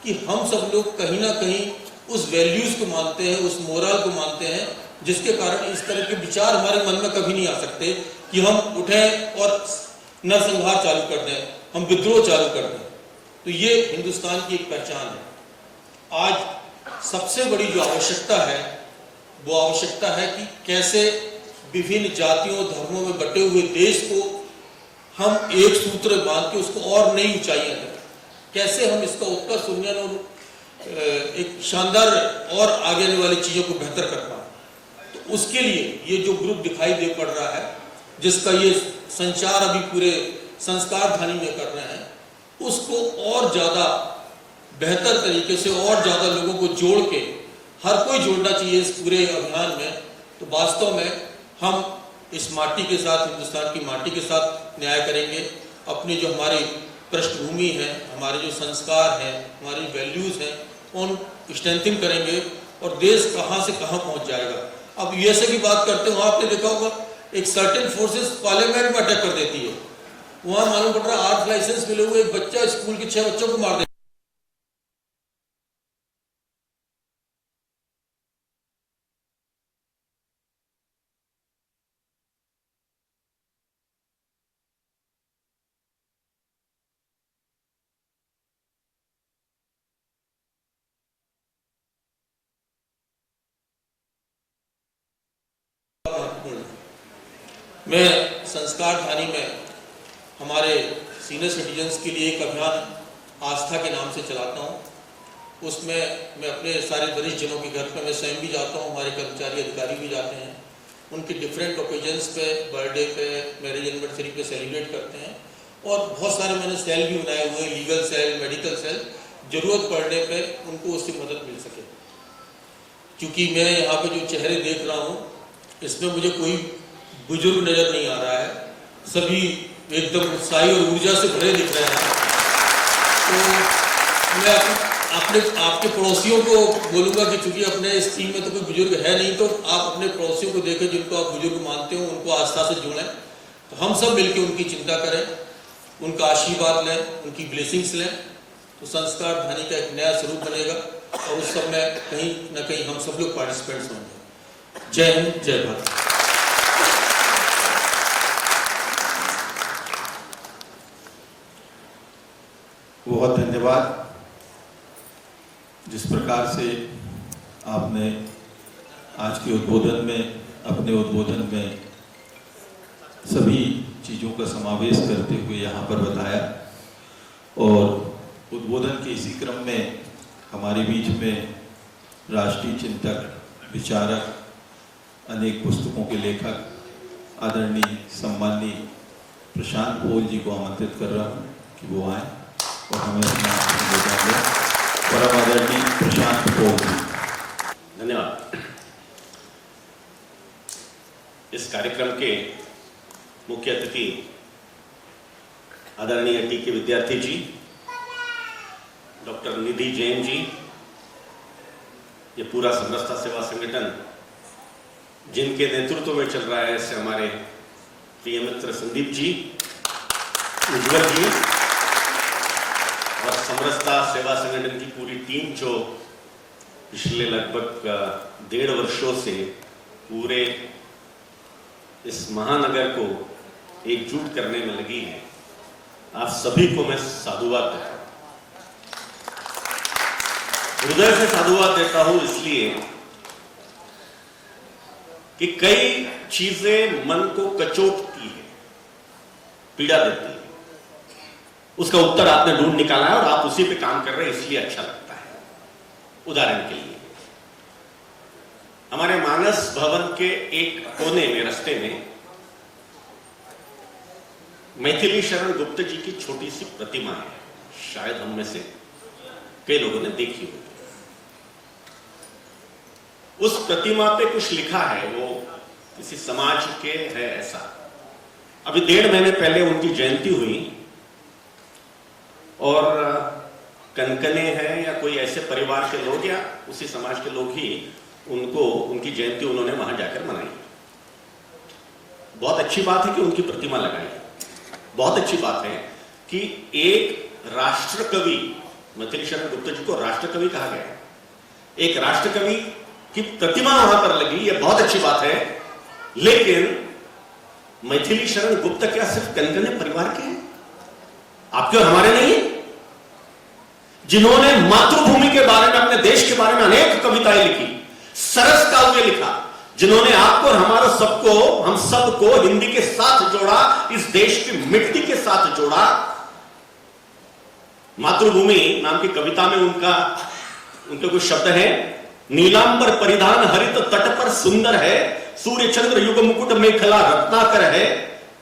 कि हम सब लोग कहीं ना कहीं उस वैल्यूज को मानते हैं, उस मोरल को मानते हैं, जिसके कारण इस तरह के विचार हमारे मन में कभी नहीं आ सकते कि हम उठें और नरसंहार चालू कर दें, हम विद्रोह चालू कर दें। तो ये हिंदुस्तान की एक पहचान है। आज सबसे बड़ी जो आवश्यकता है वो आवश्यकता है कि कैसे विभिन्न जातियों, धर्मों में बटे हुए देश को हम एक सूत्र बांध के उसको और नई ऊंचाइयां दें, कैसे हम इसका उत्कर्ष, उन्नयन और एक शानदार और आगे आने वाली चीजों को बेहतर कर पाए। तो उसके लिए ये जो ग्रुप दिखाई दे पड़ रहा है, जिसका ये संचार अभी पूरे संस्कार धानी में कर रहे हैं, उसको और ज्यादा बेहतर तरीके से और ज्यादा लोगों को जोड़ के, हर कोई जोड़ना चाहिए इस पूरे अभियान में। तो वास्तव में हम इस माटी के साथ, हिंदुस्तान की माटी के साथ न्याय करेंगे। अपनी जो हमारी पृष्ठभूमि है, हमारे जो संस्कार हैं, हमारी वैल्यूज हैं, उन स्ट्रेंथिंग करेंगे और देश कहाँ से कहाँ पहुँच जाएगा। अब USA की बात करते हो, आपने देखा होगा एक सर्टेन फोर्सेस पार्लियामेंट में अटैक कर देती है। वहाँ मालूम पड़ रहा है 8 लाइसेंस मिले हुए एक बच्चा स्कूल के 6 बच्चों को मार दे महत्वपूर्ण है। मैं संस्कार धानी में हमारे सीनियर सिटीजन्स के लिए एक अभियान आस्था के नाम से चलाता हूँ। उसमें मैं अपने सारे वरिष्ठ जनों के घर पे मैं स्वयं भी जाता हूँ, हमारे कर्मचारी अधिकारी भी जाते हैं, उनके डिफरेंट ओकेजन्स पे, बर्थडे पे, मैरिज एनिवर्सरी पे सेलिब्रेट करते हैं। और बहुत सारे मैंने सेल भी बनाए हुए हैं, लीगल सेल, मेडिकल सेल, जरूरत पड़ने पे उनको उससे मदद मिल सके। क्योंकि मैं यहाँ पे जो चेहरे देख रहा हूँ इसमें मुझे कोई बुजुर्ग नज़र नहीं आ रहा है, सभी एकदम उत्साही और ऊर्जा से भरे दिख रहे हैं। तो मैं आपके पड़ोसियों को बोलूँगा कि चूंकि अपने इस टीम में तो कोई बुजुर्ग है नहीं, तो आप अपने पड़ोसियों को देखें जिनको आप बुजुर्ग मानते हो, उनको आस्था से जोड़ें। तो हम सब मिलकर उनकी चिंता करें, उनका आशीर्वाद लें, उनकी ब्लेसिंग्स लें, तो संस्कार धानी का एक नया स्वरूप बनेगा और उस सब में कहीं ना कहीं हम सब लोग पार्टिसिपेंट्स होंगे। जय हिंद, जय भारत। बहुत धन्यवाद। जिस प्रकार से आपने आज के उद्बोधन में, अपने उद्बोधन में सभी चीज़ों का समावेश करते हुए यहाँ पर बताया, और उद्बोधन के इसी क्रम में हमारे बीच में राष्ट्रीय चिंतक, विचारक, अनेक पुस्तकों के लेखक आदरणीय सम्माननीय प्रशांत पोल जी को आमंत्रित कर रहा हूँ कि वो आए और हमें अपना संबोधन दें। परम आदरणीय प्रशांत पोल जी। धन्यवाद। इस कार्यक्रम के मुख्य अतिथि आदरणीय टी के विद्यार्थी जी, डॉक्टर निधि जैन जी, ये पूरा समरसता सेवा संगठन जिनके नेतृत्व में चल रहा है, ऐसे हमारे प्रिय मित्र संदीप जी, उज्जवल जी और समरसता सेवा संगठन की पूरी टीम जो पिछले लगभग 1.5 वर्षों से पूरे इस महानगर को एकजुट करने में लगी है। आप सभी को मैं साधुवाद देता हूं, हृदय से साधुवाद देता हूं, इसलिए कि कई चीजें मन को कचोटती है, पीड़ा देती है। उसका उत्तर आपने ढूंढ निकाला है और आप उसी पे काम कर रहे हैं, इसलिए अच्छा लगता है। उदाहरण के लिए हमारे मानस भवन के एक कोने में, रास्ते में मैथिली शरण गुप्त जी की छोटी सी प्रतिमा है। शायद हम में से कई लोगों ने देखी होगी। उस प्रतिमा पे कुछ लिखा है, वो किसी समाज के है ऐसा। अभी 1.5 महीने पहले उनकी जयंती हुई और कनकने हैं या कोई ऐसे परिवार के लोग या उसी समाज के लोग ही उनकी जयंती उन्होंने वहां जाकर मनाई। बहुत अच्छी बात है कि उनकी प्रतिमा लगाई। बहुत अच्छी बात है कि एक राष्ट्र कवि, मैथिली शरण गुप्त जी को राष्ट्र कवि कहा गया है, एक राष्ट्र कवि की प्रतिमा वहां पर लगी, यह बहुत अच्छी बात है। लेकिन मैथिली शरण गुप्त क्या सिर्फ कनकने परिवार के हैं? आपके और हमारे नहीं? जिन्होंने मातृभूमि के बारे में, अपने देश के बारे में अनेक कविताएं लिखी, सरस काव्य लिखा, जिन्होंने आपको और हमारा सबको, हम सबको हिंदी के साथ जोड़ा, इस देश की मिट्टी के साथ जोड़ा। मातृभूमि नाम की कविता में उनके कुछ शब्द हैं, नीलांबर परिधान हरित तट पर सुंदर है, सूर्य चंद्र युग मुकुट मेखला रत्नाकर है।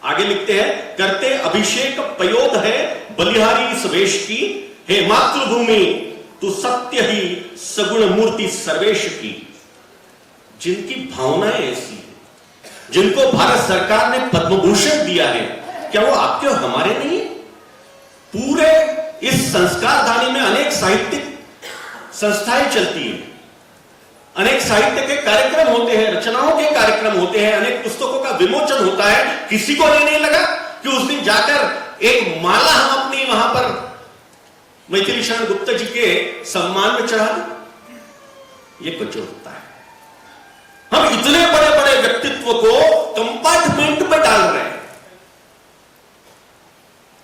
आगे लिखते हैं, करते अभिषेक पयोध है बलिहारी इस वेश की, हे मातृभूमि तू सत्य ही सगुण मूर्ति सर्वेश की। जिनकी भावनाएं ऐसी है, जिनको भारत सरकार ने पद्म भूषण दिया है, क्या वो आपके और हमारे नहीं? पूरे इस संस्कार धानी में अनेक साहित्यिक संस्थाएं चलती हैं, अनेक साहित्य के कार्यक्रम होते हैं, रचनाओं के कार्यक्रम होते हैं, अनेक पुस्तकों का विमोचन होता है। किसी को नहीं लगा कि उस दिन जाकर एक माला हम अपनी वहां पर मैथिली शरण गुप्त जी के सम्मान में चढ़ा दें? ये कुछ होता है। हम इतने बड़े बड़े व्यक्तित्व को कंपार्टमेंट में डाल रहे हैं।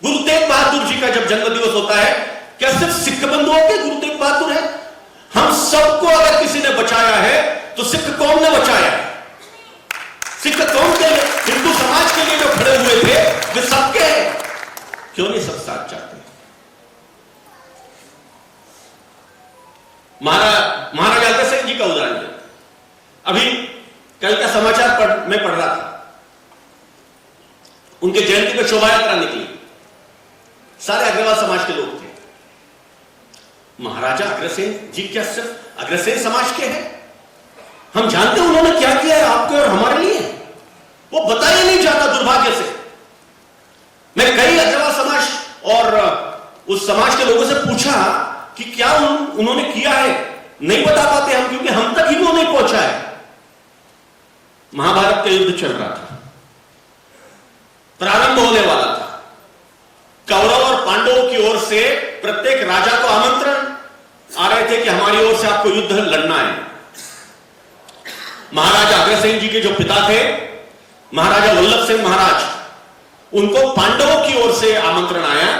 गुरु तेग बहादुर जी का जब जन्मदिवस होता है, क्या सिर्फ सिख बंधुओं के गुरु तेग बहादुर है? हम सबको अगर किसी ने बचाया है तो सिख कौम ने बचाया है। सिख कौम के लिए, हिंदू समाज के लिए जो खड़े हुए थे वे सबके हैं। क्यों नहीं सब साथ चाहते? महाराजा अग्रसेन जी का उदाहरण है। अभी कल का समाचार मैं पढ़ रहा था, उनके जयंती पर शोभा यात्रा निकली, सारे अग्रवाल समाज के लोग थे। महाराजा अग्रसेन जी क्या सिर्फ अग्रसेन समाज के हैं? हम जानते हैं उन्होंने क्या किया है आपके और हमारे लिए, वो बताया नहीं जाता दुर्भाग्य से। मैं कई अग्रवाल समाज और उस समाज के लोगों से पूछा कि क्या उन्होंने किया है, नहीं बता पाते हम, क्योंकि हम तक ही वो नहीं पहुंचा है। महाभारत का युद्ध चल रहा था, प्रारंभ होने वाला था। कौरव और पांडवों की ओर से प्रत्येक राजा को आमंत्रण आ रहे थे कि हमारी ओर से आपको युद्ध लड़ना है। महाराजा अग्रसेन जी के जो पिता थे, महाराजा वल्लभ सेन महाराज, उनको पांडवों की ओर से आमंत्रण आया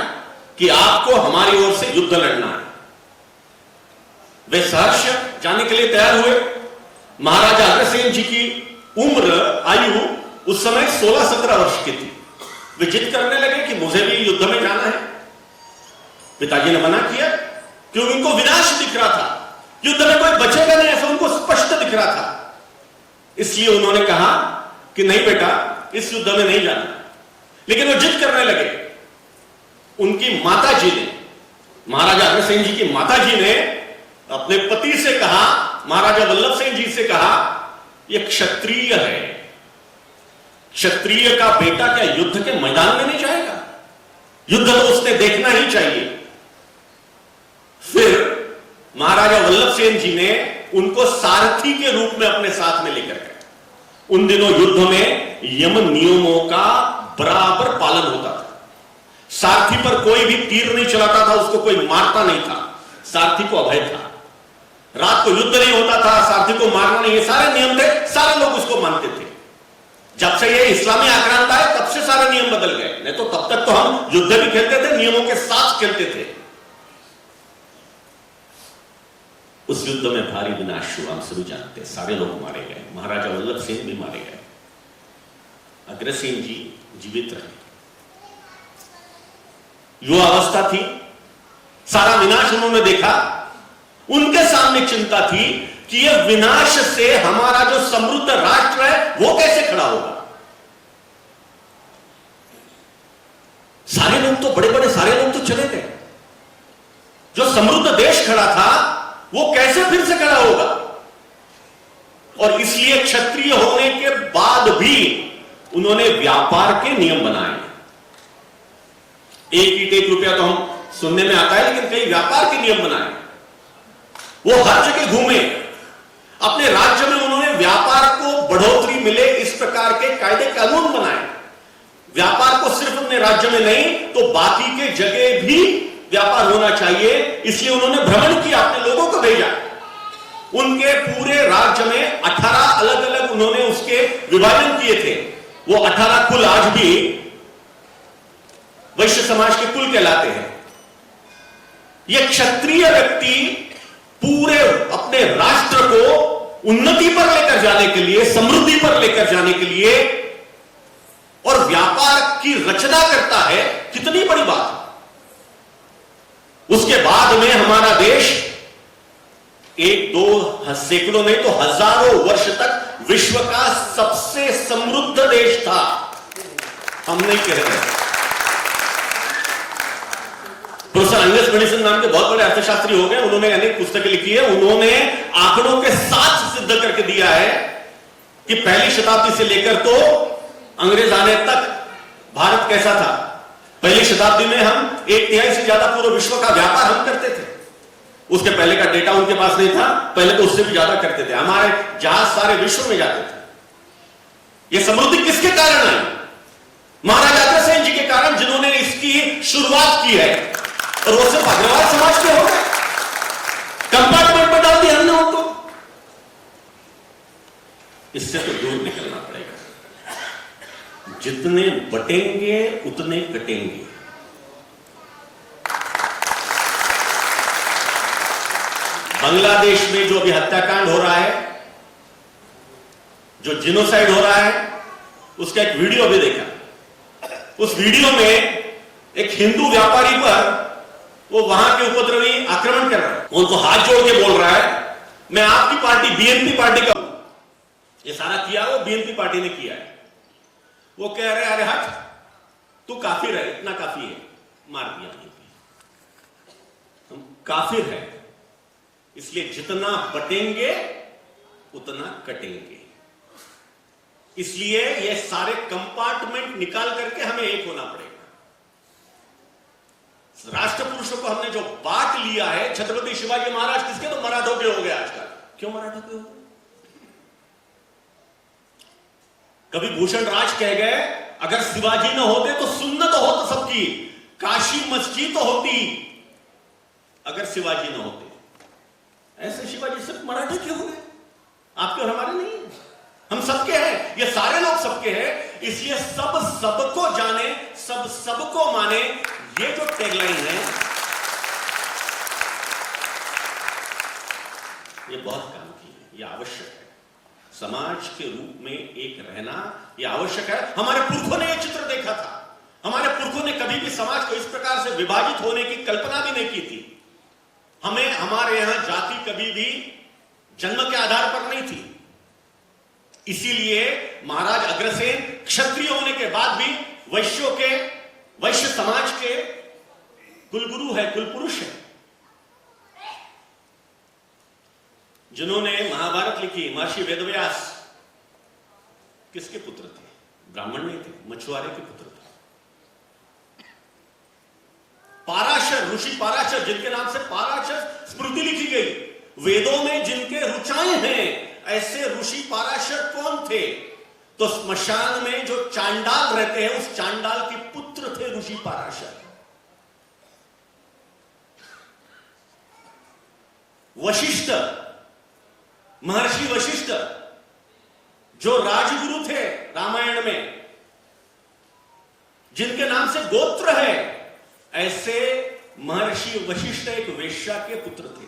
कि आपको हमारी ओर से युद्ध लड़ना है। वे सहर्ष जाने के लिए तैयार हुए। महाराजा अग्रसेन जी की आयु उस समय 16-17 वर्ष की थी। वे जिद करने लगे कि मुझे भी युद्ध में जाना है। पिताजी ने मना किया क्योंकि उनको विनाश दिख रहा था, युद्ध में कोई बचेगा नहीं, ऐसा उनको स्पष्ट दिख रहा था। इसलिए उन्होंने कहा कि नहीं बेटा, इस युद्ध में नहीं जाना। लेकिन वो जिद करने लगे। उनकी माता जी ने, महाराजा अग्रसेन जी की माता जी ने अपने पति से कहा, महाराजा वल्लभ सेन जी से कहा, यह क्षत्रिय है, क्षत्रिय का बेटा क्या युद्ध के मैदान में नहीं जाएगा? युद्ध तो उसने देखना ही चाहिए। फिर महाराजा वल्लभ सेन जी ने उनको सारथी के रूप में अपने साथ में लेकर गए। उन दिनों युद्ध में यम नियमों का बराबर पालन होता था। सारथी पर कोई भी तीर नहीं चलाता था, उसको कोई मारता नहीं था, सारथी को अभय था। रात को युद्ध नहीं होता था, सारथी को मारना नहीं, ये सारे नियम थे, सारे लोग उसको मानते थे। जब से ये इस्लामी आक्रांता है तब से सारे नियम बदल गए, नहीं तो तब तक तो हम युद्ध भी खेलते थे, नियमों के साथ खेलते थे। उस युद्ध में भारी विनाश हुआ, हम सभी जानते हैं, सारे लोग मारे गए, महाराजा वल्लभ सेन भी मारे गए, अग्रसेन जी जीवित रहे। युवा अवस्था थी, सारा विनाश उन्होंने देखा। उनके सामने चिंता थी कि यह विनाश से हमारा जो समृद्ध राष्ट्र है वो कैसे खड़ा होगा। सारे लोग तो बड़े बड़े सारे लोग तो चले गए, जो समृद्ध देश खड़ा था वो कैसे फिर से खड़ा होगा। और इसलिए क्षत्रिय होने के बाद भी उन्होंने व्यापार के नियम बनाए। एक ईंट 1 रुपया तो हम सुनने में आता है, लेकिन कई व्यापार के नियम बनाए। वो हर जगह घूमे, अपने राज्य में उन्होंने व्यापार को बढ़ोतरी मिले इस प्रकार के कायदे कानून बनाए। व्यापार को सिर्फ अपने राज्य में नहीं तो बाकी के जगह भी व्यापार होना चाहिए, इसलिए उन्होंने भ्रमण किया, अपने लोगों को भेजा। उनके पूरे राज्य में 18 अलग अलग उन्होंने उसके विभाजन किए थे। वो 18 कुल आज भी वैश्य समाज के कुल कहलाते हैं। यह क्षत्रिय व्यक्ति पूरे अपने राष्ट्र को उन्नति पर लेकर जाने के लिए, समृद्धि पर लेकर जाने के लिए और व्यापार की रचना करता है, कितनी बड़ी बात है। उसके बाद में हमारा देश 1-2 सैकड़ों नहीं तो हजारों वर्ष तक विश्व का सबसे समृद्ध देश था। हम नहीं कह रहे। प्रोफेसर अंगस मेडिसन नाम के बहुत बड़े अर्थशास्त्री हो गए, उन्होंने अनेक पुस्तकें लिखी है। उन्होंने आंकड़ों के साथ सिद्ध करके दिया है कि पहली शताब्दी से लेकर तो अंग्रेज आने तक भारत कैसा था। पहली शताब्दी में हम 1/3 से ज्यादा पूरे विश्व का व्यापार हम करते थे। उसके पहले का डेटा उनके पास नहीं था, पहले तो उससे भी ज्यादा करते थे। हमारे जहाज सारे विश्व में जाते थे। यह समृद्धि किसके कारण आई? महाराजा अग्रसेन जी के कारण, जिन्होंने इसकी शुरुआत की है। और वो सिर्फ अग्रवाल समाज के हो गए, कंपार्टमेंट में डाल दिया हमने उनको। इससे तो दूर निकलना पड़ेगा। जितने बटेंगे उतने कटेंगे। बांग्लादेश में जो अभी हत्याकांड हो रहा है, जो जिनोसाइड हो रहा है, उसका एक वीडियो भी देखा। उस वीडियो में एक हिंदू व्यापारी पर वो वहां के उपद्रवी आक्रमण कर रहा है, उनको हाथ जोड़ के बोल रहा है मैं आपकी पार्टी बीएनपी पार्टी का हूं। ये सारा किया वो बीएनपी पार्टी ने किया है। वो कह रहे अरे हट, तू काफिर है, इतना काफी है, मार दिया। हम काफिर है, इसलिए जितना बटेंगे उतना कटेंगे। इसलिए ये सारे कंपार्टमेंट निकाल करके हमें एक होना पड़ेगा। राष्ट्र पुरुषों को हमने जो बांट लिया है, छत्रपति शिवाजी महाराज किसके तो मराठों के हो गए आजकल। क्यों मराठों के हो गए? कभी भूषण राज कह गए अगर शिवाजी न होते तो सुन्नत होती सबकी, काशी मस्जिद तो होती अगर शिवाजी न होते। ऐसे शिवाजी सिर्फ मराठे क्यों हो गए? आपके और हमारे नहीं, हम सबके हैं, ये सारे लोग सबके हैं। इसलिए सब सबको जाने, सब सबको माने, ये जो टैगलाइन है ये बहुत काम की है, ये आवश्यक है। समाज के रूप में एक रहना ये आवश्यक है। हमारे पुरखों ने यह चित्र देखा था। हमारे पुरखों ने कभी भी समाज को इस प्रकार से विभाजित होने की कल्पना भी नहीं की थी। हमें हमारे यहां जाति कभी भी जन्म के आधार पर नहीं थी। इसीलिए महाराज अग्रसेन क्षत्रिय होने के बाद भी वैश्य समाज के कुलगुरु है, कुलपुरुष है। जिन्होंने महाभारत लिखी, महर्षि वेदव्यास किसके पुत्र थे? ब्राह्मण नहीं थे, मछुआरे के पुत्र थे। पाराशर, ऋषि पाराशर, जिनके नाम से पाराशर स्मृति लिखी गई, वेदों में जिनके ऋचाएं हैं, ऐसे ऋषि पाराशर कौन थे? तो स्मशान में जो चांडाल रहते हैं, उस चांडाल के पुत्र थे ऋषि पाराशर। वशिष्ठ, महर्षि वशिष्ठ जो राजगुरु थे रामायण में, जिनके नाम से गोत्र है, ऐसे महर्षि वशिष्ठ एक वेश्या के पुत्र थे।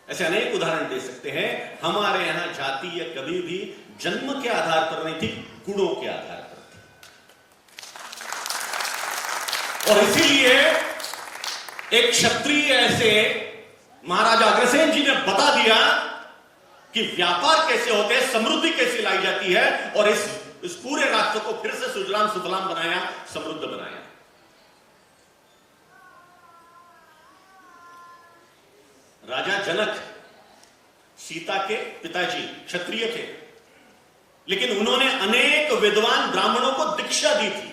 ऐसे अनेक उदाहरण दे सकते हैं। हमारे यहां जाति या कभी भी जन्म के आधार पर नहीं थी, गुणों के आधार पर थी। और इसीलिए एक क्षत्रिय ऐसे महाराजा अग्रसेन जी ने बता दिया कि व्यापार कैसे होते हैं, समृद्धि कैसे लाई जाती है, और इस पूरे राष्ट्र को फिर से सुजलाम सुफलाम बनाया, समृद्ध बनाया। राजा जनक सीता के पिताजी क्षत्रिय थे, लेकिन उन्होंने अनेक विद्वान ब्राह्मणों को दीक्षा दी थी,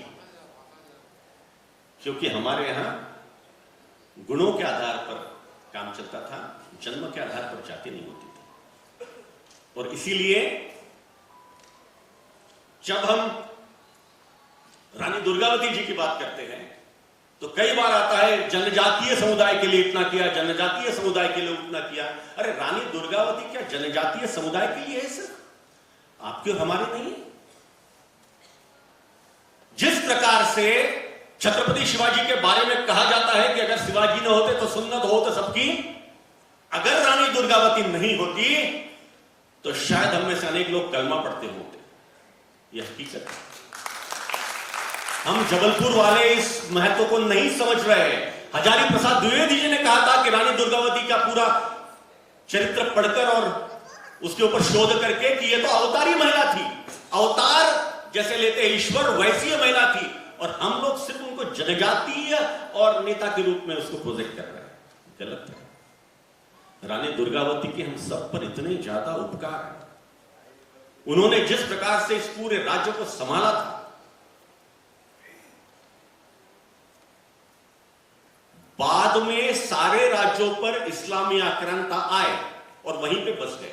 क्योंकि हमारे यहां गुणों के आधार पर काम चलता था, जन्म के आधार पर जाति नहीं होती थी। और इसीलिए जब हम रानी दुर्गावती जी की बात करते हैं तो कई बार आता है जनजातीय समुदाय के लिए इतना किया, जनजातीय समुदाय के लिए उतना किया। अरे रानी दुर्गावती क्या जनजातीय समुदाय के लिए है सर? आपके और हमारे नहीं। जिस प्रकार से छत्रपति शिवाजी के बारे में कहा जाता है कि अगर शिवाजी न होते तो सुन्नत होते सबकी, अगर रानी दुर्गावती नहीं होती तो शायद हम में से अनेक लोग कलमा पढ़ते होते। यह हकीकत है। हम जबलपुर वाले इस महत्व को नहीं समझ रहे हैं। हजारी प्रसाद द्विवेदी जी ने कहा था कि रानी दुर्गावती का पूरा चरित्र पढ़कर और उसके ऊपर शोध करके कि यह तो अवतारी महिला थी, अवतार जैसे लेते ईश्वर वैसी महिला थी, और हम लोग सिर्फ उनको जनजातीय और नेता के रूप में उसको प्रोजेक्ट कर रहे हैं। गलत है। रानी दुर्गावती के हम सब पर इतने ज्यादा उपकार हैं। उन्होंने जिस प्रकार से इस पूरे राज्य को संभाला था, बाद में सारे राज्यों पर इस्लामी आक्रांता आए और वहीं पे बस गए।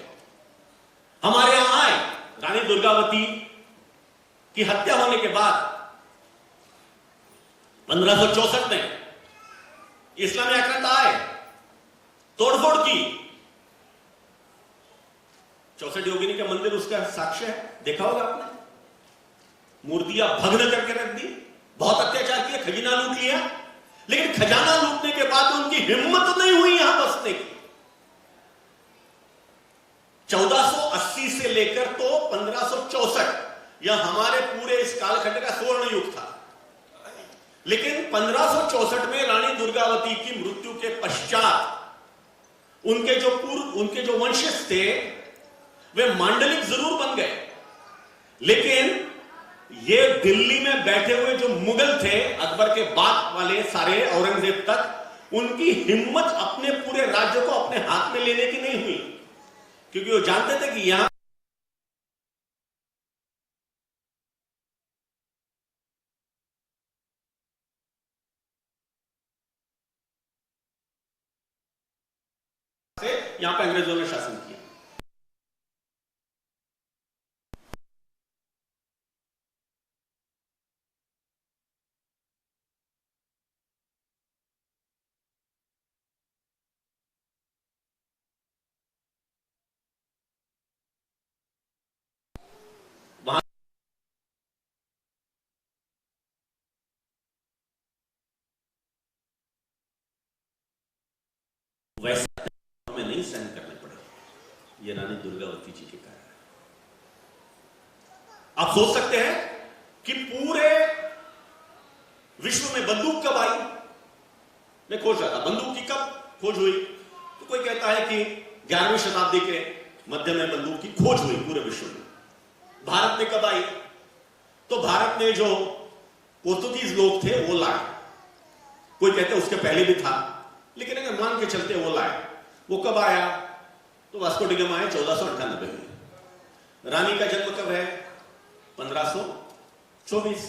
हमारे यहां आए, रानी दुर्गावती की हत्या होने के बाद 1564 में इस्लामी आक्रांता आए, तोड़फोड़ की। 64 योगिनी का मंदिर उसका साक्ष्य है, देखा होगा आपने। मूर्तियां भग्न करके रख दी, बहुत अत्याचार किया, खजाना लूट लिया। लेकिन खजाना लूटने के बाद उनकी हिम्मत नहीं हुई यहां बसने की। 1480 से लेकर तो 1564 यह हमारे पूरे इस कालखंड का स्वर्ण युग था। लेकिन 1564 में रानी दुर्गावती की मृत्यु के पश्चात उनके जो वंशज थे वे मांडलिक जरूर बन गए, लेकिन ये दिल्ली में बैठे हुए जो मुगल थे, अकबर के बाद वाले सारे औरंगजेब तक, उनकी हिम्मत अपने पूरे राज्य को अपने हाथ में लेने की नहीं हुई, क्योंकि वो जानते थे कि यहां पे अंग्रेजों ने शासन किया। वैसे हमें नहीं सहन करने पड़े, ये रानी दुर्गावती जी के कारण। आप सोच सकते हैं कि पूरे विश्व में बंदूक कब आई? मैं खोज रहा था बंदूक की कब खोज हुई, तो कोई कहता है कि 11वीं शताब्दी के मध्य में बंदूक की खोज हुई पूरे विश्व में। भारत में कब आई? तो भारत में जो पोर्तुगीज लोग थे वो लाए। कोई कहते हैं उसके पहले भी था, लेकिन अगर मान के चलते वो लाए। वो कब आया? तो वास्को डी गामा आया 1498 में। रानी का जन्म कब है? 1524।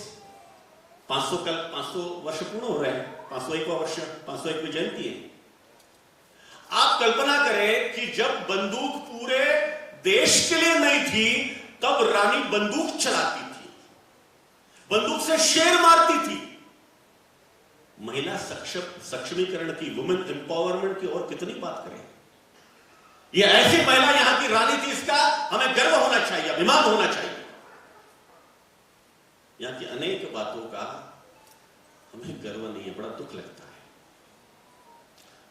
500 वर्ष पूर्ण हो रहे हैं, 501वां वर्ष, 501वीं जयंती है। आप कल्पना करें कि जब बंदूक पूरे देश के लिए नहीं थी, तब रानी बंदूक चलाती थी, बंदूक से शेर मारती थी। महिला सक्षमीकरण की, वुमेन एम्पावरमेंट की और कितनी बात करें। ये ऐसी महिला यहां की रानी थी, इसका हमें गर्व होना चाहिए, अभिमान होना चाहिए। यहां की अनेक बातों का हमें गर्व नहीं है, बड़ा दुख लगता है।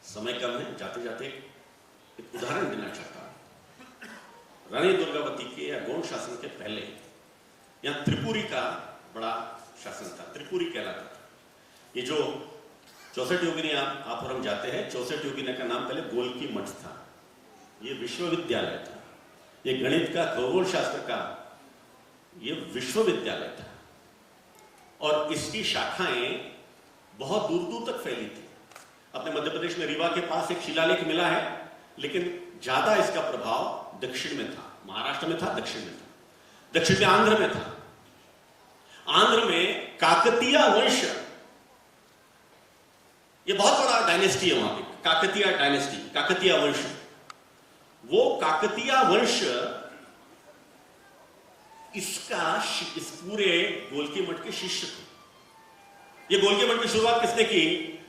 समय कम है, जाते जाते एक उदाहरण देना चाहता हूं। रानी दुर्गावती के या गौड़ शासन के पहले यहां त्रिपुरी का बड़ा शासन था, त्रिपुरी कहलाता था। ये जो 64 योगिनी आप और हम जाते हैं, 64 योगिनी का नाम पहले गोलकी मठ था। ये विश्वविद्यालय था, ये गणित का, खगोल शास्त्र का ये विश्वविद्यालय था, और इसकी शाखाएं बहुत दूर दूर तक फैली थी। अपने मध्य प्रदेश में रीवा के पास एक शिलालेख मिला है, लेकिन ज्यादा इसका प्रभाव दक्षिण में था, महाराष्ट्र में था, दक्षिण में था। दक्षिण में आंध्र में था। आंध्र में काकतीय वंश, ये बहुत बड़ा डायनेस्टी है वहां पे, काकतीय डायनेस्टी, काकतीय वंश। वो काकतीय वंश इस पूरे गोलकी मठ के शिष्य थे। ये गोलकी मठ की शुरुआत किसने की?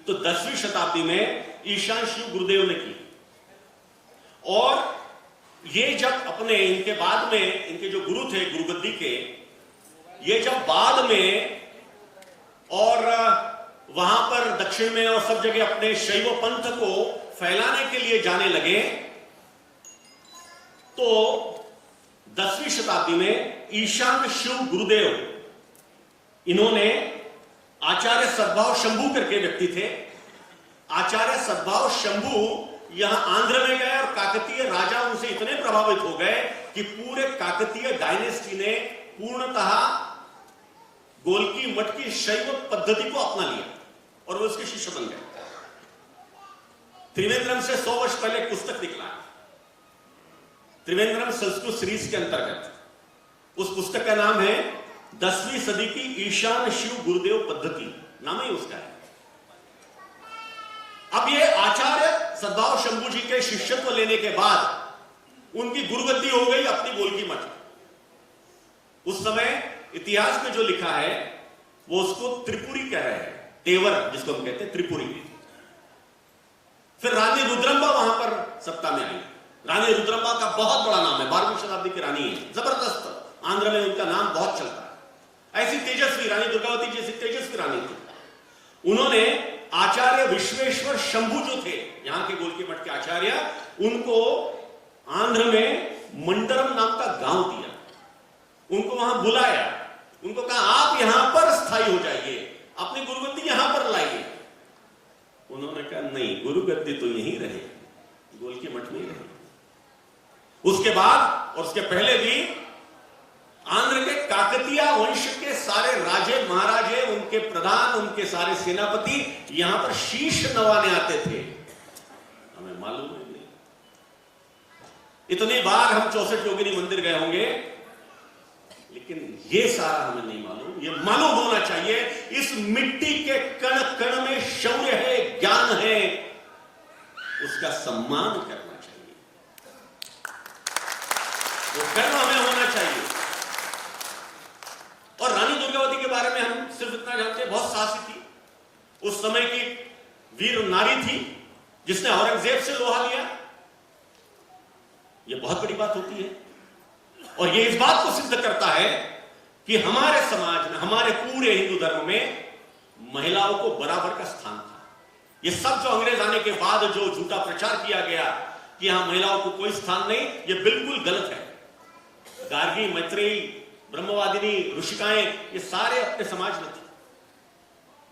तो 10वीं शताब्दी में ईशान शिव गुरुदेव ने की। और ये जब अपने इनके बाद में इनके जो गुरु थे गुरुगद्दी के, ये जब बाद में और वहां पर दक्षिण में और सब जगह अपने शैव पंथ को फैलाने के लिए जाने लगे, तो 10वीं शताब्दी में ईशान शिव गुरुदेव, इन्होंने आचार्य सद्भाव शंभू करके व्यक्ति थे। आचार्य सद्भाव शंभू यहां आंध्र में गए और काकतीय राजा उनसे इतने प्रभावित हो गए कि पूरे काकतीय डायनेस्टी ने पूर्णतः गोलकी मठ की शैव पद्धति को अपना लिया और वो उसके शिष्य बन गए। त्रिवेंद्रम से 100 वर्ष पहले एक पुस्तक निकला, त्रिवेंद्रम संस्कृत सीरीज के अंतर्गत। उस पुस्तक का नाम है 10वीं सदी की ईशान शिव गुरुदेव पद्धति, नाम ही उसका है। अब ये आचार्य सद्भाव शंभू जी के शिष्यत्व लेने के बाद उनकी गुरुगद्दी हो गई अपनी गोलकी मठ। उस समय इतिहास में जो लिखा है वो उसको त्रिपुरी कह रहे हैं, तेवर जिसको हम कहते हैं त्रिपुरी। फिर रानी रुद्रम्बा वहां पर सत्ता में आई। रानी रुद्रम्बा का बहुत बड़ा नाम है, 12वीं शताब्दी की रानी है, जबरदस्त, आंध्र में उनका नाम बहुत चलता है। ऐसी तेजस्वी रानी दुर्गावती जैसी तेजस्वी रानी थी। उन्होंने आचार्य विश्वेश्वर शंभू जो थे यहां के गोलकी मठ के आचार्य, उनको आंध्र में मंडरम नाम का गांव दिया। उनको वहां बुलाया, उनको कहा आप यहां पर स्थायी हो जाइए, अपनी गुरुगद्दी यहां पर लाइए। उन्होंने कहा नहीं, गुरुगद्दी तो यहीं रहे, गोलकी मठ में रहे। उसके बाद और उसके पहले भी आंध्र के काकतीय वंश के सारे राजे महाराजे, उनके प्रधान, उनके सारे सेनापति यहां पर शीश नवाने आते थे। हमें मालूम नहीं, इतनी बार हम 64 योगिनी मंदिर गए होंगे, लेकिन ये सारा हमें नहीं मालूम। ये मालूम होना चाहिए इस मिट्टी के कण कण में शौर्य है, ज्ञान है, उसका सम्मान करना चाहिए, वो कर्म हमें होना चाहिए। और रानी दुर्गावती के बारे में हम सिर्फ इतना जानते हैं, बहुत साहसी थी, उस समय की वीर नारी थी जिसने औरंगजेब से लोहा लिया। यह बहुत बड़ी बात होती है और यह इस बात को सिद्ध करता है कि हमारे समाज में, हमारे पूरे हिंदू धर्म में महिलाओं को बराबर का स्थान था। यह सब जो अंग्रेज आने के बाद जो झूठा प्रचार किया गया कि यहां महिलाओं को कोई स्थान नहीं, यह बिल्कुल गलत है। गार्गी, मैत्रेयी, ब्रह्मवादिनी, ऋषिकाएं, ये सारे अपने समाज में थे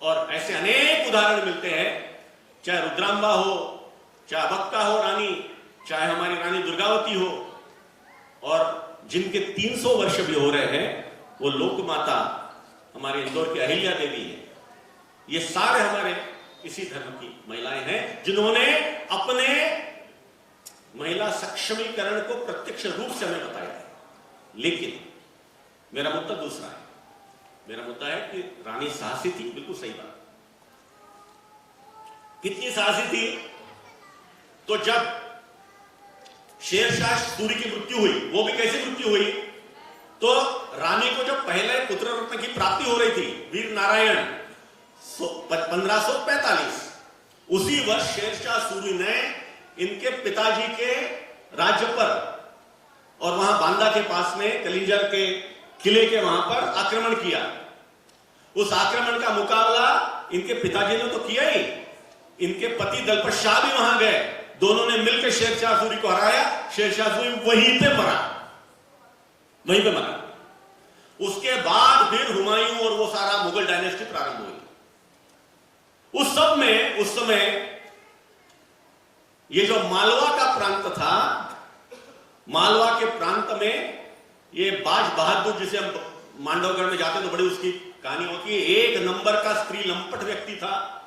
और ऐसे अनेक उदाहरण मिलते हैं, चाहे रुद्रांबा हो, चाहे बक्का हो रानी, चाहे हमारी रानी दुर्गावती हो, और जिनके 300 वर्ष भी हो रहे हैं वो लोक माता हमारे इंदौर की अहिल्या देवी है। ये सारे हमारे इसी धर्म की महिलाएं हैं जिन्होंने अपने महिला सक्षमीकरण को प्रत्यक्ष रूप से हमें बताया है। लेकिन मेरा मुद्दा दूसरा है। मेरा मुद्दा है कि रानी साहसी थी, बिल्कुल सही बात। कितनी साहसी थी? तो जब शेरशाह सूरी की मृत्यु हुई, वो भी कैसे मृत्यु हुई? तो रानी को जब पहले पुत्र रत्न की प्राप्ति हो रही थी, वीर नारायण 1545, उसी वर्ष शेरशाह सूरी ने इनके पिताजी के राज्य पर और वहां बांदा के पास में कलिंजर के किले के वहां पर आक्रमण किया। उस आक्रमण का मुकाबला इनके पिताजी ने तो किया ही, इनके पति दलपत शाह भी वहां गए, दोनों ने मिलकर शेरशाह सूरी को हराया। शेरशाह सूरी वहीं पे मरा, वहीं पे मरा। उसके बाद फिर हुमायूं और वो सारा मुगल डायनेस्टी प्रारंभ हुई। उस समय ये जो मालवा का प्रांत था, मालवा के प्रांत में ये बाज बहादुर, जिसे हम मांडवगढ़ में जाते तो बड़ी उसकी कहानी होती है, एक नंबर का स्त्री लंपट व्यक्ति था।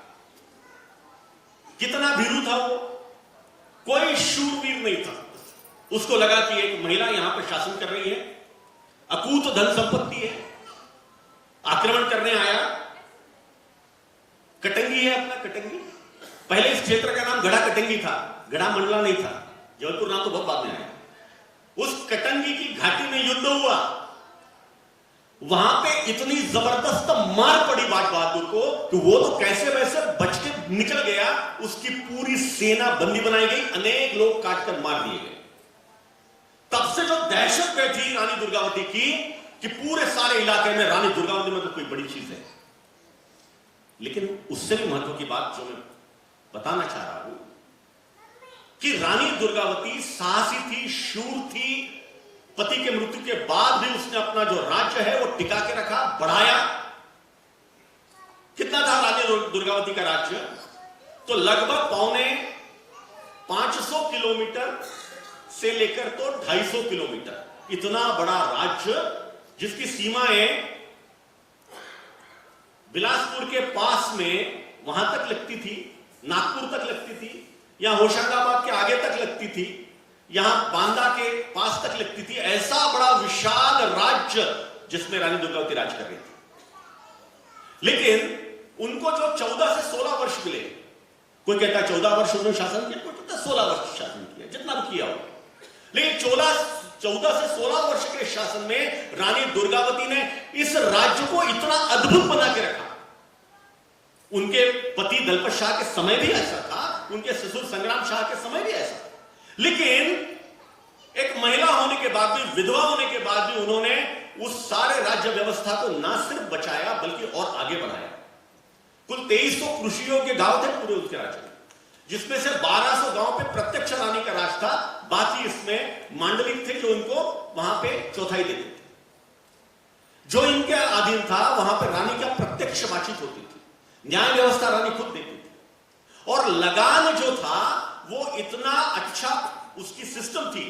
कितना भीरू था वो, कोई शूरवीर नहीं था। उसको लगा कि एक महिला यहां पर शासन कर रही है, अकूत धन संपत्ति है, आक्रमण करने आया। कटंगी है अपना, कटंगी। पहले इस क्षेत्र का नाम गढ़ा कटंगी था, गढ़ा मंडला नहीं था। जबलपुर नाम तो बहुत बाद में आया। उस कटंगी की घाटी में युद्ध हुआ, वहां पे इतनी जबरदस्त मार पड़ी बाज बहादुर को कि वो तो कैसे वैसे बच के निकल गया। उसकी पूरी सेना बंदी बनाई गई, अनेक लोग काटकर मार दिए गए। तब से जो दहशत बैठी रानी दुर्गावती की कि पूरे सारे इलाके में रानी दुर्गावती में तो कोई बड़ी चीज है। लेकिन उससे भी महत्व की बात जो मैं बताना चाह रहा हूं कि रानी दुर्गावती साहसी थी, शूर थी। पति के मृत्यु के बाद भी उसने अपना जो राज्य है वो टिका के रखा, बढ़ाया। कितना था रानी दुर्गावती का राज्य? तो लगभग 550 किलोमीटर से लेकर तो 250 किलोमीटर, इतना बड़ा राज्य जिसकी सीमाएं बिलासपुर के पास में वहां तक लगती थी, नागपुर तक लगती थी, या होशंगाबाद के आगे तक लगती थी, यहां बांदा के पास तक लगती थी। ऐसा बड़ा विशाल राज्य जिसमें रानी दुर्गावती राज कर रही थी। लेकिन उनको जो 14 से 16 वर्ष मिले, कोई कहता है 14 वर्ष उन्होंने शासन किया, कोई कहता है 16 वर्ष शासन किया, जितना भी किया हो। लेकिन 14 से 16 वर्ष के शासन में रानी दुर्गावती ने इस राज्य को इतना अद्भुत बना के रखा। उनके पति दलपत शाह के समय भी ऐसा था, उनके ससुर संग्राम शाह के समय भी ऐसा था। लेकिन एक महिला होने के बाद भी, विधवा होने के बाद भी उन्होंने उस सारे राज्य व्यवस्था को ना सिर्फ बचाया बल्कि और आगे बढ़ाया। कुल 2300 कृषि योग्य गांव थे पूरे उसके राज्य में, जिसमें से 1200 गांव पे प्रत्यक्ष रानी का राज था। बाकी इसमें मांडलिक थे जो उनको वहां पे चौथाई देते थे। जो इनके अधीन था वहां पर रानी क्या प्रत्यक्ष बातचीत होती थी, न्याय व्यवस्था रानी खुद देखती थी, और लगान जो था वो इतना अच्छा उसकी सिस्टम थी।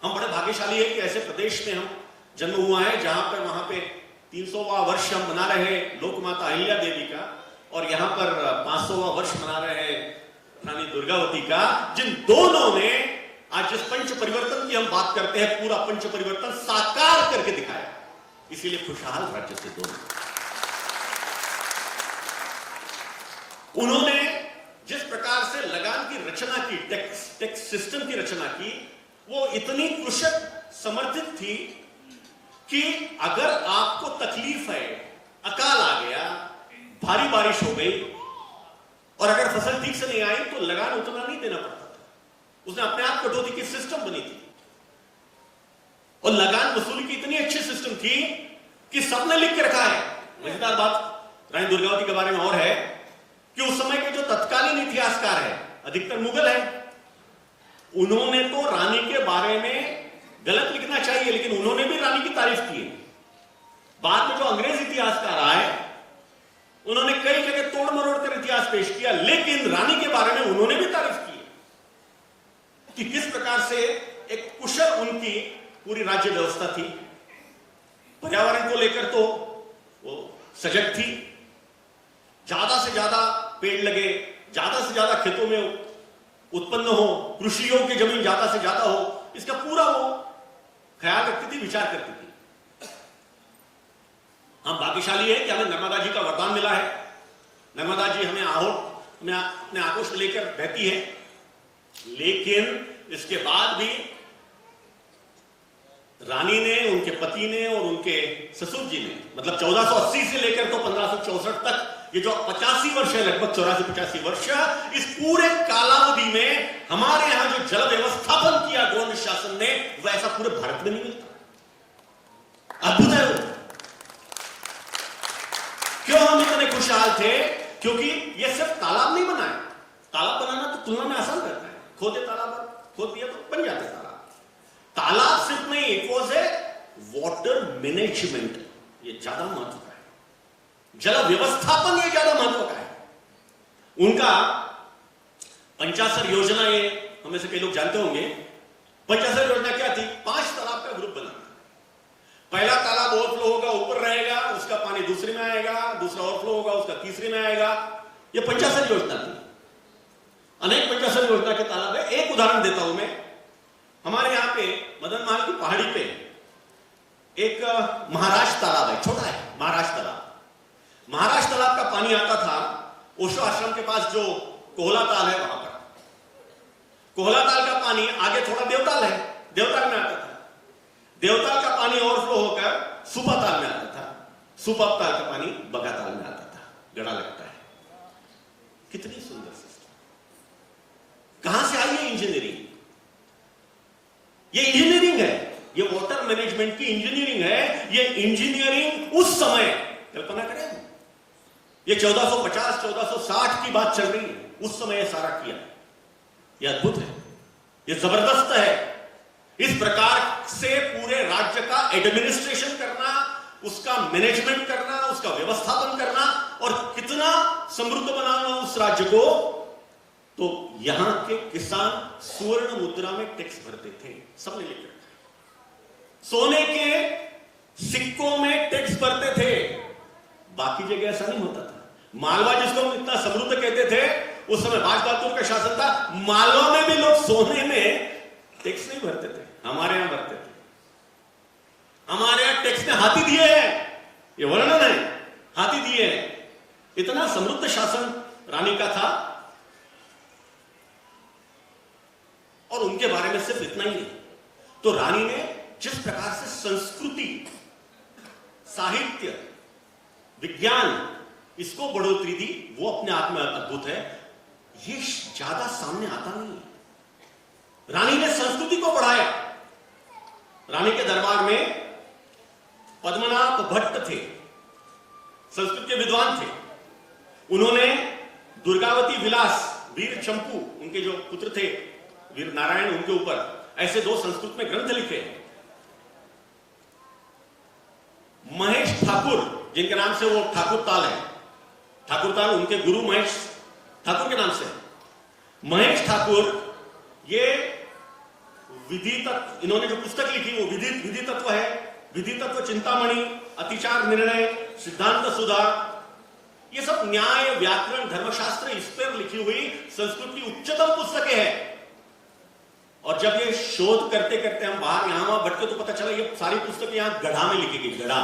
हम बड़े भाग्यशाली है कि ऐसे प्रदेश में हम जन्म हुआ है जहां पर वहां पे 300वां वर्ष हम मना रहे हैं लोकमाता अहिल्या देवी का, और यहां पर 500वां वर्ष मना रहे हैं रानी दुर्गावती का, जिन दोनों ने आज जिस पंच परिवर्तन की हम बात करते हैं पूरा पंच परिवर्तन साकार करके दिखाया। इसीलिए खुशहाल राज्य से दोनों उन्होंने जिस प्रकार से लगान की रचना की, टैक्स सिस्टम की रचना की, वो इतनी कुशल समर्थित थी कि अगर आपको तकलीफ है, अकाल आ गया, भारी बारिश हो गई और अगर फसल ठीक से नहीं आई तो लगान उतना नहीं देना पड़ता था। उसने अपने आप कटौती की सिस्टम बनी थी और लगान वसूली की इतनी अच्छी सिस्टम थी कि सबने लिख के रखा है। मजेदार बात रानी दुर्गावती के बारे में और है कि उस समय के जो तत्कालीन इतिहासकार है, अधिकतर मुगल है, उन्होंने तो रानी के बारे में गलत लिखना चाहिए लेकिन उन्होंने भी रानी की तारीफ की है। बाद में जो अंग्रेज इतिहासकार आए उन्होंने कई जगह तोड़ मरोड़ कर इतिहास पेश किया, लेकिन रानी के बारे में उन्होंने भी तारीफ की कि किस प्रकार से एक कुशल उनकी पूरी राज्य व्यवस्था थी। पर्यावरण को लेकर तो वो सजग थी, ज्यादा से ज्यादा पेड़ लगे, ज्यादा से ज्यादा खेतों में उत्पन्न हो, कृषि योग्य जमीन ज्यादा से ज्यादा हो, इसका पूरा वो ख्याल रखती थी, विचार करती थी। हम भाग्यशाली है कि हमें नर्मदा जी का वरदान मिला है। नर्मदा जी हमें अपने आगोश में लेकर बहती है, लेकिन इसके बाद भी रानी ने, उनके पति ने और उनके ससुर जी ने, मतलब 1480 से लेकर तो 1564 तक, ये जो 85 वर्ष है, लगभग 84-85 वर्ष, इस पूरे कालावधि में हमारे यहां जो जल व्यवस्थापन किया गोंड शासन ने, वैसा पूरे भारत में नहीं मिलता। अद्भुत है वो। क्यों हम इतने खुशहाल थे? क्योंकि ये सिर्फ तालाब नहीं बनाए। तालाब बनाना तो तुलना में आसान रहता है, खोदे तालाब, खोद दिया तो बन जाते तालाब। तालाब सिर्फ नहीं, it was a water management, ये ज्यादा महत्व का है। जल व्यवस्थापन ये ज्यादा महत्व का है। उनका पंचासर योजना, ये हमें से कई लोग जानते होंगे। पंचासर योजना क्या थी? 5 तालाब का ग्रुप बनाना। पहला तालाब ओवरफ्लो होगा, ऊपर रहेगा, उसका पानी दूसरे में आएगा, दूसरा ओवरफ्लो होगा, उसका तीसरे में आएगा। ये पंचासर योजना थी। अनेक पंचासर योजना के तालाब है। एक उदाहरण देता हूं मैं। हमारे यहां पे मदन महल की पहाड़ी पे एक महाराज तालाब है, छोटा है महाराज तालाब। महाराज तालाब का पानी आता था ओशो आश्रम के पास, जो कोहला ताल है वहां पर। कोहला ताल का पानी आगे थोड़ा देवताल है, देवताल में आता था। देवताल का पानी ओवरफ्लो होकर सुपा ताल में आता था, सुपा ताल का पानी बगा ताल में आता था। गड़ा लगता है। कितनी सुंदर सिस्टम! कहां से आई है इंजीनियरिंग? ये इंजीनियरिंग है, ये वाटर मैनेजमेंट की इंजीनियरिंग है। ये इंजीनियरिंग उस समय, कल्पना करें, ये 1450-1460 की बात चल रही है, उस समय ये सारा किया। ये अद्भुत है, ये जबरदस्त है। इस प्रकार से पूरे राज्य का एडमिनिस्ट्रेशन करना, उसका मैनेजमेंट करना, उसका व्यवस्थापन करना और कितना समृद्ध बनाना उस राज्य को। तो यहां के किसान स्वर्ण मुद्रा में टैक्स भरते थे, सबने लिख रखा है। सोने के सिक्कों में टैक्स भरते थे, बाकी जगह ऐसा नहीं होता था। मालवा, जिसको हम इतना समृद्ध कहते थे, उस समय बाज-बहादुर का शासन था, मालवा में भी लोग सोने में टैक्स नहीं भरते थे, हमारे यहां भरते थे। हमारे यहां टैक्स ने हाथी दिए हैं, ये वर्णन है, हाथी दिए हैं। इतना समृद्ध शासन रानी का था। और उनके बारे में सिर्फ इतना ही नहीं, तो रानी ने जिस प्रकार से संस्कृति, साहित्य, विज्ञान, इसको बढ़ोतरी दी, वो अपने आप में अद्भुत है। ये ज्यादा सामने आता नहीं है। रानी ने संस्कृति को बढ़ाया। रानी के दरबार में पद्मनाभ भट्ट थे, संस्कृत के विद्वान थे। उन्होंने दुर्गावती विलास, वीर चंपू, उनके जो पुत्र थे वीर नारायण, उनके ऊपर ऐसे 2 संस्कृत में ग्रंथ लिखे। महेश ठाकुर, जिनके नाम से वो ठाकुर ताल है, ठाकुर ताल उनके गुरु महेश ठाकुर के नाम से है। महेश ठाकुर ये विधि तत्व, इन्होंने जो पुस्तक लिखी वो विधि तत्व है, विधि तत्व चिंतामणि, अतिचार निर्णय, सिद्धांत सुधा, ये सब न्याय, व्याकरण, धर्मशास्त्र इस पर लिखी हुई संस्कृत की उच्चतम पुस्तकें हैं। और जब ये शोध करते करते हम बाहर यहां वहां भटके तो पता चला ये सारी पुस्तकें यहां गढ़ा में लिखी गई। गढ़ा,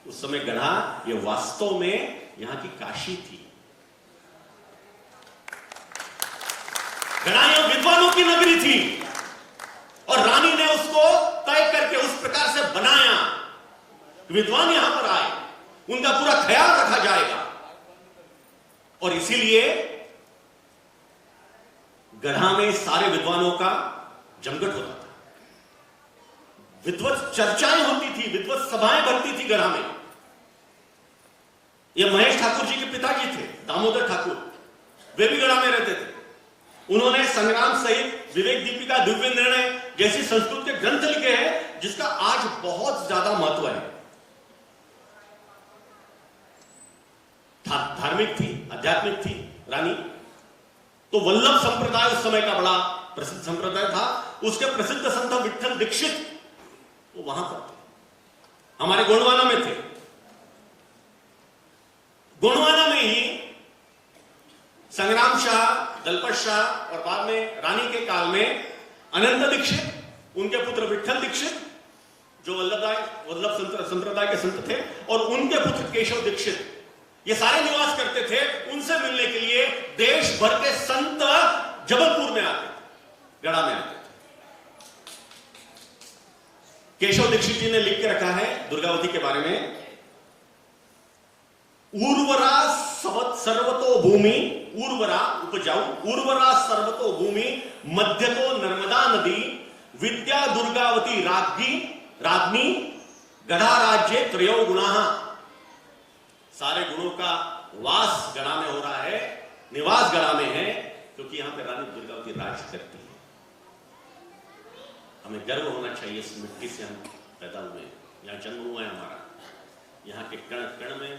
उस समय गढ़ा ये वास्तव में यहां की काशी थी। गढ़ा यहां विद्वानों की नगरी थी और रानी ने उसको तय करके उस प्रकार से बनाया, विद्वान यहां पर आए, उनका पूरा ख्याल रखा जाएगा। और इसीलिए गढ़ा में सारे विद्वानों का जमघट होता था, विद्वत चर्चाएं होती थी, विद्वत सभाएं बनती थी गढ़ा में। ये महेश ठाकुर जी के पिताजी थे, दामोदर ठाकुर, वे भी गढ़ा में रहते थे। उन्होंने संग्राम सहित, विवेक दीपिका, दिव्य निर्णय जैसी संस्कृत के ग्रंथ लिखे हैं, जिसका आज बहुत ज्यादा महत्व है। धार्मिक थी, आध्यात्मिक थी रानी। तो वल्लभ संप्रदाय उस समय का बड़ा प्रसिद्ध संप्रदाय था। उसके प्रसिद्ध संत विठल दीक्षित वो वहां पर थे, हमारे गोंडवाना में थे। गोंडवाना में ही संग्राम शाह, दलपत शाह और बाद में रानी के काल में अनंत दीक्षित, उनके पुत्र विठल दीक्षित जो वल्लभ संप्रदाय के संत थे, और उनके पुत्र केशव दीक्षित, ये सारे निवास करते थे। उनसे मिलने के लिए देश भर के संत जबलपुर में आते थे, गढ़ा में आते थे। केशव दीक्षित जी ने लिख के रखा है दुर्गावती के बारे में, उर्वरा सर्वतो भूमि, उर्वरा उपजाऊ, उर्वरा सर्वतो भूमि, मध्य तो नर्मदा नदी, विद्या दुर्गावती राज्ञी, गढ़ा राज्य त्रयो गुणा। सारे गुणों का वास गढ़ा में हो रहा है, निवास गढ़ा में है, क्योंकि यहां पे रानी दुर्गावती राज करती है। हमें गर्व होना चाहिए इस मिट्टी से हम पैदा हुए, यहाँ जन्म हुआ है हमारा। यहाँ के कण कण में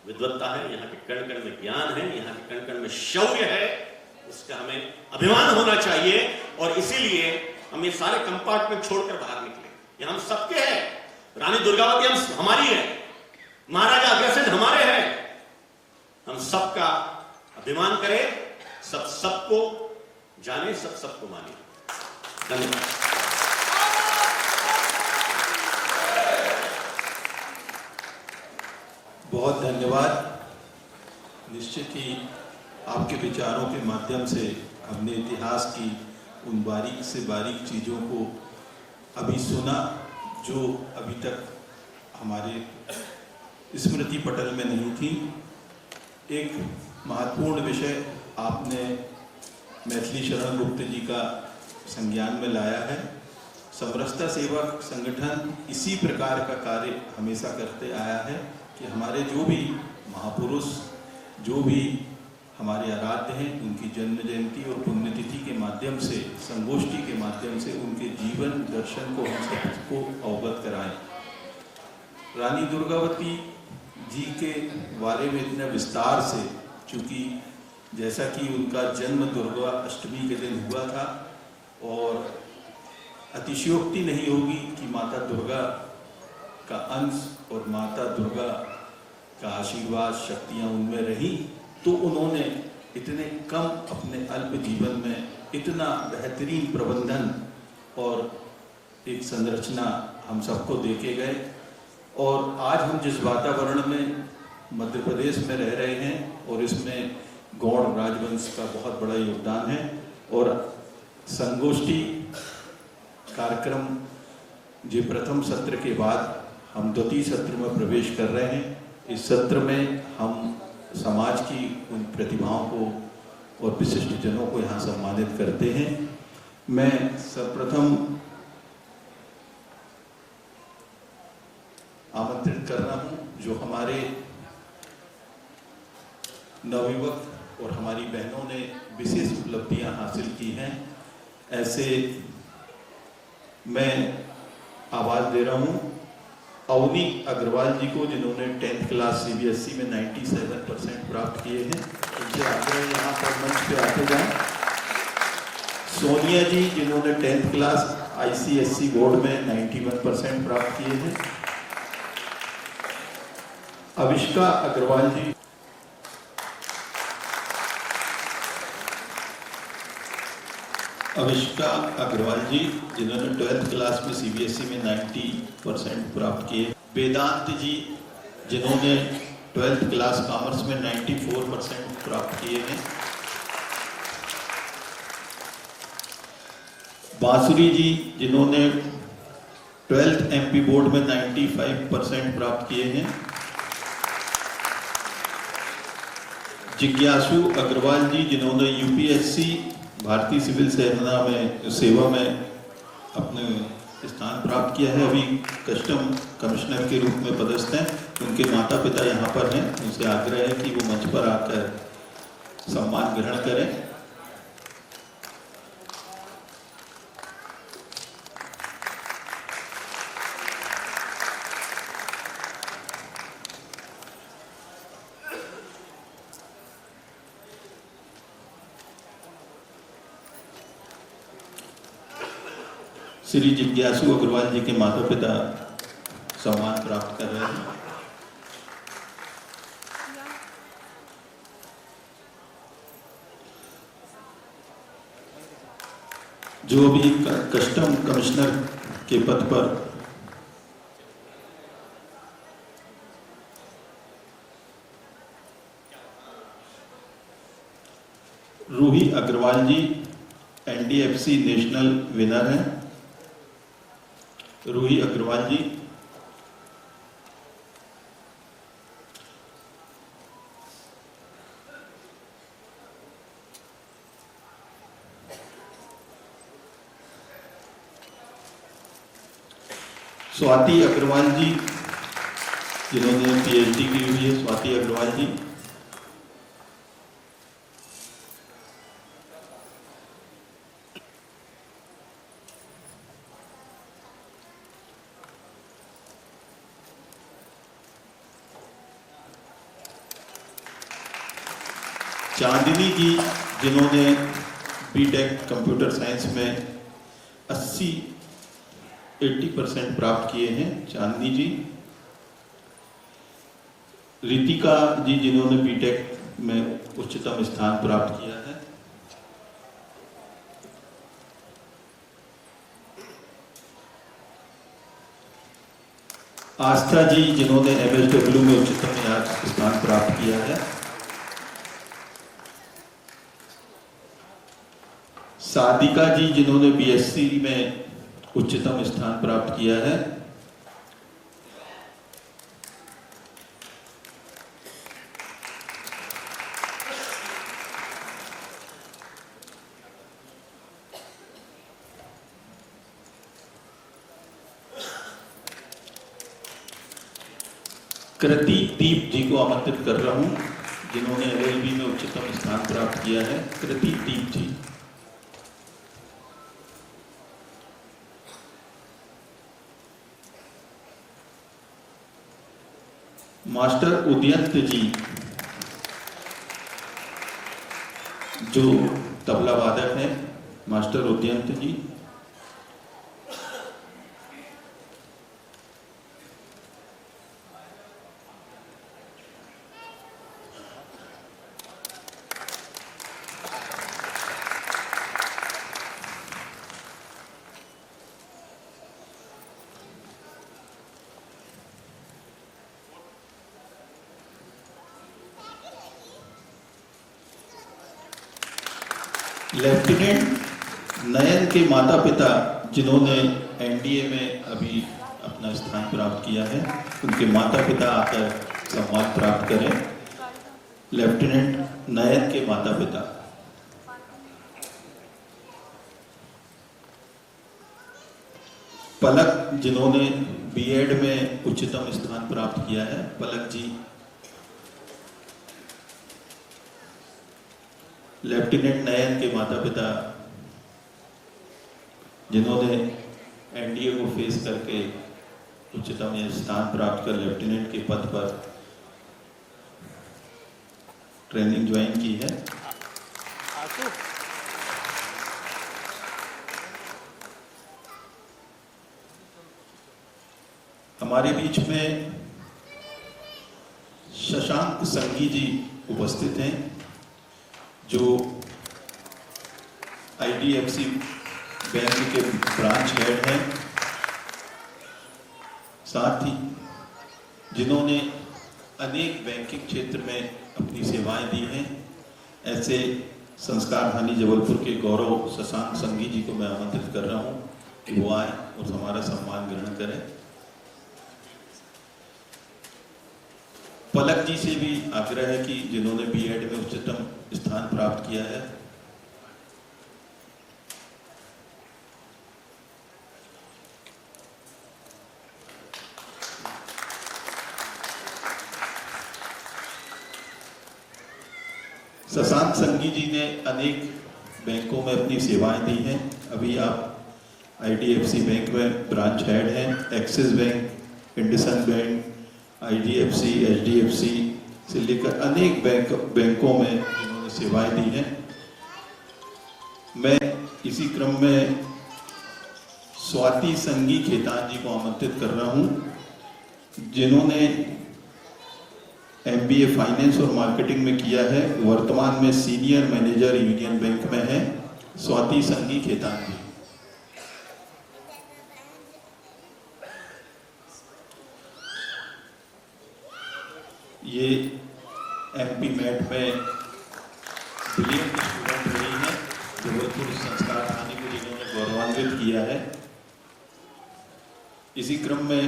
विद्वत्ता है, यहाँ के कण कण में ज्ञान है, यहाँ के कण कण में शौर्य है, उसका हमें अभिमान होना चाहिए। और इसीलिए हम ये सारे कंपार्टमेंट छोड़कर बाहर निकले। ये हम सबके हैं, रानी दुर्गावती हम हमारी है, महाराजा अग्रसेन हमारे हैं। हम सबका अभिमान करें, सब सबको जाने, सब सबको माने। धन्यवाद। बहुत धन्यवाद। निश्चित ही आपके विचारों के माध्यम से हमने इतिहास की उन बारीक से बारीक चीज़ों को अभी सुना जो अभी तक हमारे स्मृति पटल में नहीं थी। एक महत्वपूर्ण विषय आपने मैथिली शरण गुप्त जी का संज्ञान में लाया है। समरसता सेवक संगठन इसी प्रकार का कार्य हमेशा करते आया है कि हमारे जो भी महापुरुष, जो भी हमारे आराध्य हैं, उनकी जन्म जयंती और पुण्यतिथि के माध्यम से, संगोष्ठी के माध्यम से उनके जीवन दर्शन को हम सबको अवगत कराएं। रानी दुर्गावती जी के बारे में इतने विस्तार से, चूँकि जैसा कि उनका जन्म दुर्गा अष्टमी के दिन हुआ था, और अतिशयोक्ति नहीं होगी कि माता दुर्गा का अंश और माता दुर्गा का आशीर्वाद, शक्तियाँ उनमें रही, तो उन्होंने इतने कम अपने अल्प जीवन में इतना बेहतरीन प्रबंधन और एक संरचना हम सबको देके गए। और आज हम जिस वातावरण में मध्य प्रदेश में रह रहे हैं, और इसमें गौड़ राजवंश का बहुत बड़ा योगदान है। और संगोष्ठी कार्यक्रम जो प्रथम सत्र के बाद हम द्वितीय सत्र में प्रवेश कर रहे हैं। इस सत्र में हम समाज की उन प्रतिभाओं को और विशिष्ट जनों को यहाँ सम्मानित करते हैं। मैं सर्वप्रथम आमंत्रित कर रहा हूँ जो हमारे नवयुवक और हमारी बहनों ने विशेष उपलब्धियाँ हासिल की हैं, ऐसे मैं आवाज़ दे रहा हूँ अवनी अग्रवाल जी को, जिन्होंने 10th क्लास CBSE में 97% प्राप्त किए हैं। उनसे आग्रह यहाँ पर मंच पे आते जाएं। सोनिया जी, जिन्होंने 10th क्लास ICSE बोर्ड में 91% प्राप्त किए हैं। अविष्का अग्रवाल जी, अविष्का अग्रवाल जी, जिन्होंने 12th क्लास में CBSE में 90% प्राप्त किए। वेदांत जी, जिन्होंने 12th क्लास कॉमर्स में 94% प्राप्त किए हैं। बांसुरी जी, जिन्होंने 12th MP बोर्ड में 95% प्राप्त किए हैं। जिज्ञासु अग्रवाल जी, जिन्होंने UPSC भारतीय सिविल सेवा में अपने स्थान प्राप्त किया है, अभी कस्टम कमिश्नर के रूप में पदस्थ हैं। उनके माता पिता यहाँ पर हैं। उनसे आग्रह है कि वो मंच पर आकर सम्मान ग्रहण करें। श्री जिज्ञासु अग्रवाल जी के माता पिता सम्मान प्राप्त कर रहे हैं। जो भी कस्टम कमिश्नर के पद पर रूही अग्रवाल जी NDFC नेशनल विनर हैं। रूही अग्रवाल जी, स्वाति अग्रवाल जी, जिन्होंने PhD की हुई है। स्वाति अग्रवाल जी, चांदनी जी, जिन्होंने BTech कंप्यूटर साइंस में 80% प्राप्त किए हैं। चांदनी जी। रितिका जी, जिन्होंने BTech में उच्चतम स्थान प्राप्त किया है। आस्था जी, जिन्होंने MSW में उच्चतम स्थान प्राप्त किया है। सादिका जी, जिन्होंने BSc में उच्चतम स्थान प्राप्त किया है। कृति दीप जी को आमंत्रित कर रहा हूं, जिन्होंने LLB में उच्चतम स्थान प्राप्त किया है। कृति दीप जी। मास्टर उदयंत जी, जो तबला वादक हैं। मास्टर उदयंत जी। लेफ्टिनेंट नयन के माता पिता, जिन्होंने NDA में अभी अपना स्थान प्राप्त किया है, उनके माता पिता आकर सम्मान प्राप्त करें। लेफ्टिनेंट नयन के माता पिता। पलक, जिन्होंने B.Ed में उच्चतम स्थान प्राप्त किया है। पलक जी। लेफ्टिनेंट नयन के माता पिता, जिन्होंने NDA को फेस करके उच्चतम स्थान प्राप्त कर लेफ्टिनेंट के पद पर ट्रेनिंग ज्वाइन की है। हमारे बीच में शशांक संघी जी उपस्थित हैं, जो IDFC बैंक के ब्रांच हेड हैं, साथ ही जिन्होंने अनेक बैंकिंग क्षेत्र में अपनी सेवाएं दी हैं। ऐसे संस्कार धानी जबलपुर के गौरव शशांक संघी जी को मैं आमंत्रित कर रहा हूं कि वो आए और हमारा सम्मान ग्रहण करें। पलक जी से भी आग्रह है कि जिन्होंने B.Ed में उच्चतम स्थान प्राप्त किया है। शशांक संघी जी ने अनेक बैंकों में अपनी सेवाएं दी हैं। अभी आप IDFC बैंक में ब्रांच हेड हैं। Axis bank, IndusInd bank, IDFC, HDFC से लेकर अनेक बैंकों में जिन्होंने सेवाएं दी हैं। मैं इसी क्रम में स्वाति संघी खेतान जी को आमंत्रित कर रहा हूं, जिन्होंने MBA फाइनेंस और मार्केटिंग में किया है। वर्तमान में सीनियर मैनेजर यूनियन बैंक में है। स्वाति संघी खेतान जी। ये MP MET में ब्रिलियंट स्टूडेंट रही है। जबलपुर संस्कार धानी को जिन्होंने गौरवान्वित किया है। इसी क्रम में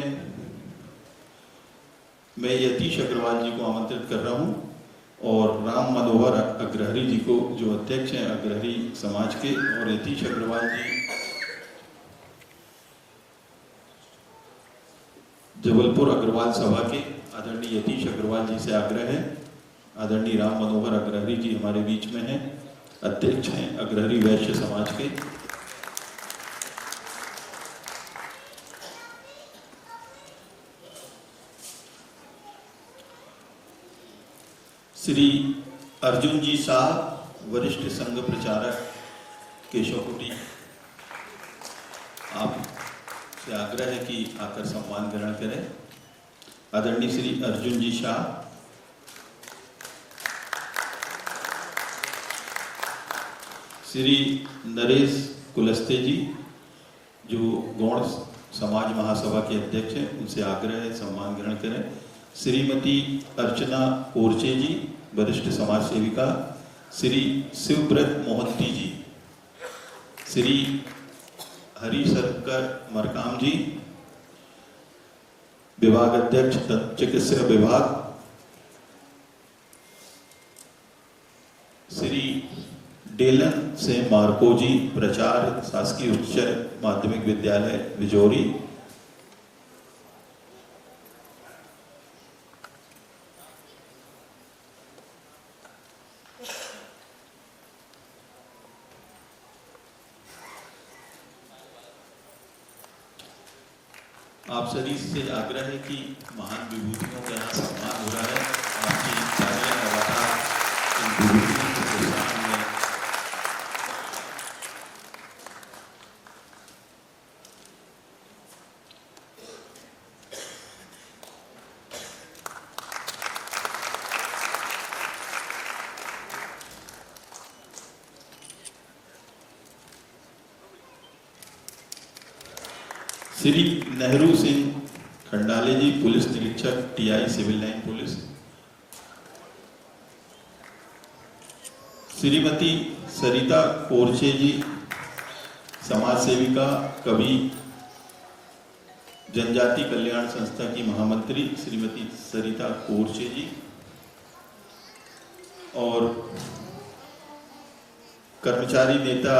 मैं यतीश अग्रवाल जी को आमंत्रित कर रहा हूं और राम मनोहर अग्रहरी जी को, जो अध्यक्ष हैं अग्रहरी समाज के, और यतीश अग्रवाल जी जबलपुर अग्रवाल सभा के आदरणीय यतीश अग्रवाल जी से आग्रह है। आदरणीय राम मनोहर अग्रहरी जी हमारे बीच में हैं, अध्यक्ष हैं अग्रहरी वैश्य समाज के। श्री अर्जुन जी साहब, वरिष्ठ संघ प्रचारक केशवकुटी, आप से आग्रह है कि आकर सम्मान ग्रहण करें। आदरणीय श्री अर्जुन जी शाह, श्री नरेश कुलस्ते जी, जो गौड़ समाज महासभा के अध्यक्ष हैं, उनसे आग्रह है सम्मान ग्रहण करें। श्रीमती अर्चना ओरचे जी, वरिष्ठ समाज सेविका। श्री शिवव्रत मोहंती जी, श्री हरिशंकर मरकाम जी, विभाग अध्यक्ष चिकित्सा विभाग। श्री डेलन से मार्को जी, प्राचार्य शासकीय उच्च माध्यमिक विद्यालय बिजौरी। आप सभी से आग्रह है कि महान विभूतियों का यहाँ सम्मान हो रहा है। आपकी तालियां लगातार इन विभूतियों के प्रोत्साहन में। श्री नेहरू सिंह खंडाले जी, पुलिस निरीक्षक TI civil line police. Shrimati Sarita Korche ji, समाज सेविका, कवि, जनजाति कल्याण संस्था की महामंत्री श्रीमती सरिता कोरचे जी, और कर्मचारी नेता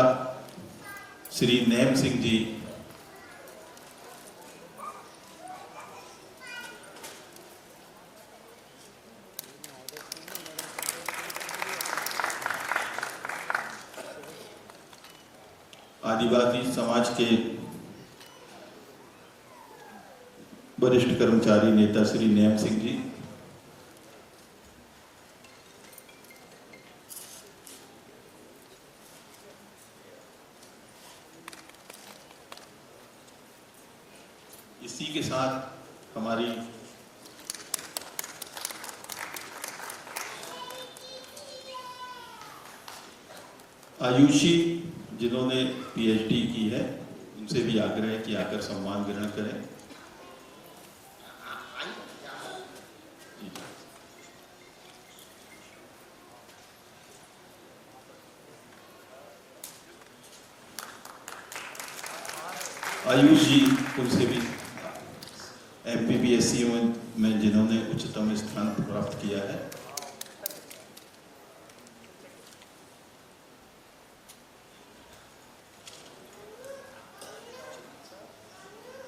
श्री नैम सिंह जी, आदिवासी समाज के वरिष्ठ कर्मचारी नेता श्री नेम सिंह जी, इसी के साथ हमारी आयुषी जिन्होंने पीएचडी की है, उनसे भी आग्रह है कि आकर सम्मान ग्रहण करें। आयुष जी उनसे भी एमपीपीएससी में जिन्होंने उच्चतम स्थान प्राप्त किया है।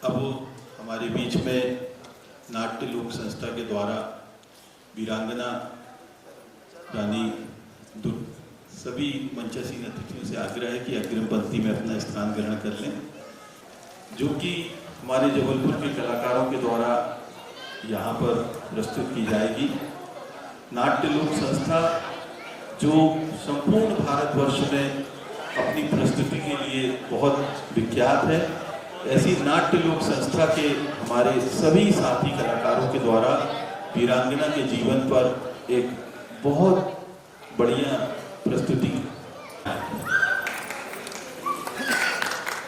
अब हमारे बीच में नाट्य लोक संस्था के द्वारा वीरांगना रानी सभी मंचासीन अतिथियों से आग्रह है कि अग्रिम पंक्ति में अपना स्थान ग्रहण कर लें, जो कि हमारे जबलपुर के कलाकारों के द्वारा यहाँ पर प्रस्तुत की जाएगी। नाट्य लोक संस्था जो संपूर्ण भारतवर्ष में अपनी प्रस्तुति के लिए बहुत विख्यात है, ऐसी नाट्य लोक संस्था के हमारे सभी साथी कलाकारों के द्वारा वीरांगना के जीवन पर एक बहुत बढ़िया प्रस्तुति।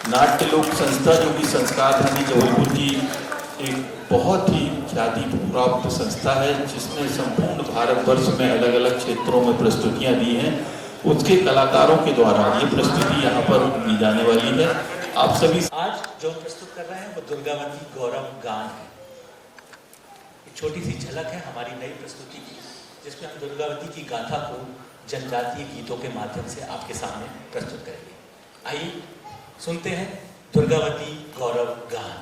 नाट्य लोक संस्था जो कि संस्कार धानी जबलपुर की एक बहुत ही ख्याति प्राप्त संस्था है, जिसने संपूर्ण भारतवर्ष में अलग अलग क्षेत्रों में प्रस्तुतियां दी हैं, उसके कलाकारों के द्वारा ये प्रस्तुति यहाँ पर दी जाने वाली है। आप सभी आज जो प्रस्तुत कर रहे हैं वो दुर्गावती गौरव गान है। एक छोटी सी झलक है हमारी नई प्रस्तुति की, जिसमें हम दुर्गावती की गाथा को जनजातीय गीतों के माध्यम से आपके सामने प्रस्तुत करेंगे। आइए सुनते हैं दुर्गावती गौरव गान।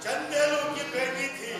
चंदेलों की बेटी थी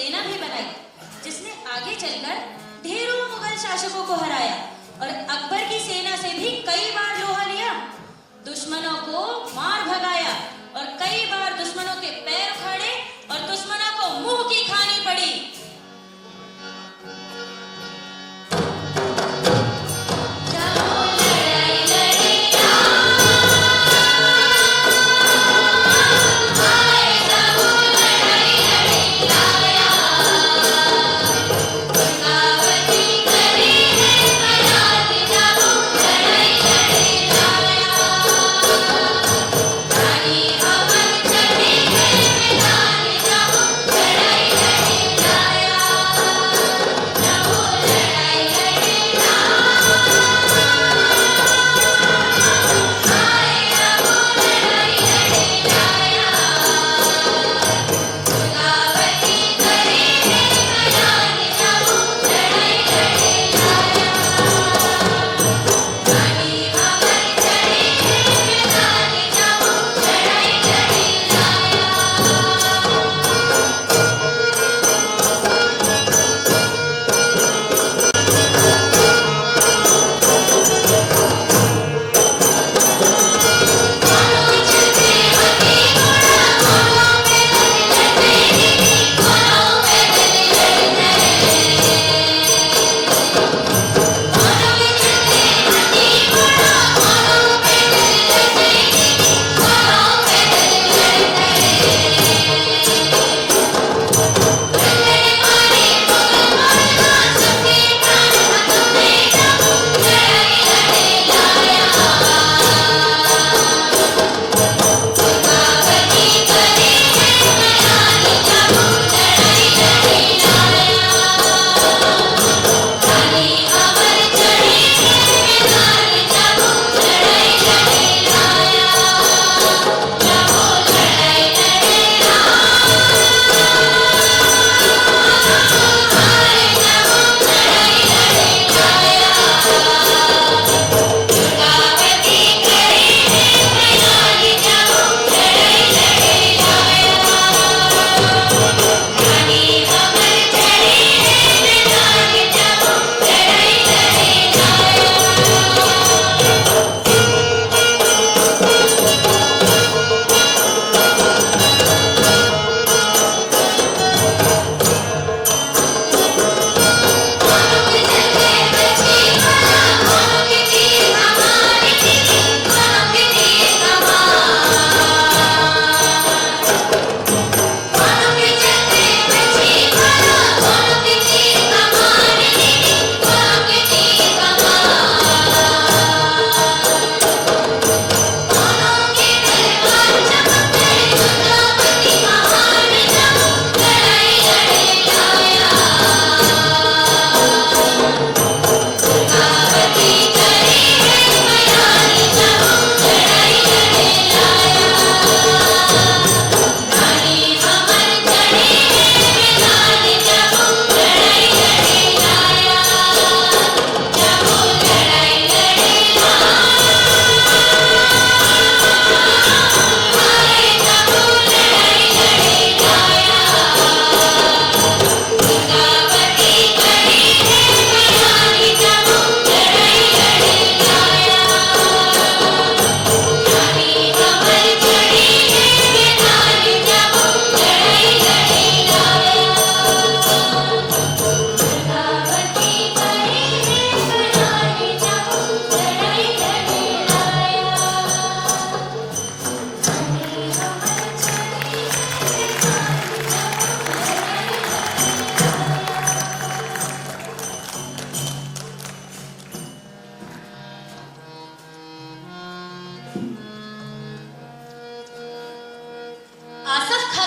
सेना भी बनाई, जिसने आगे चलकर ढेरों मुगल शासकों को हराया और अकबर की सेना से भी कई बार लोहा लिया, दुश्मनों को मार भगाया और कई बार दुश्मनों के पैर उखाड़े और दुश्मनों को मुंह की खानी पड़ी।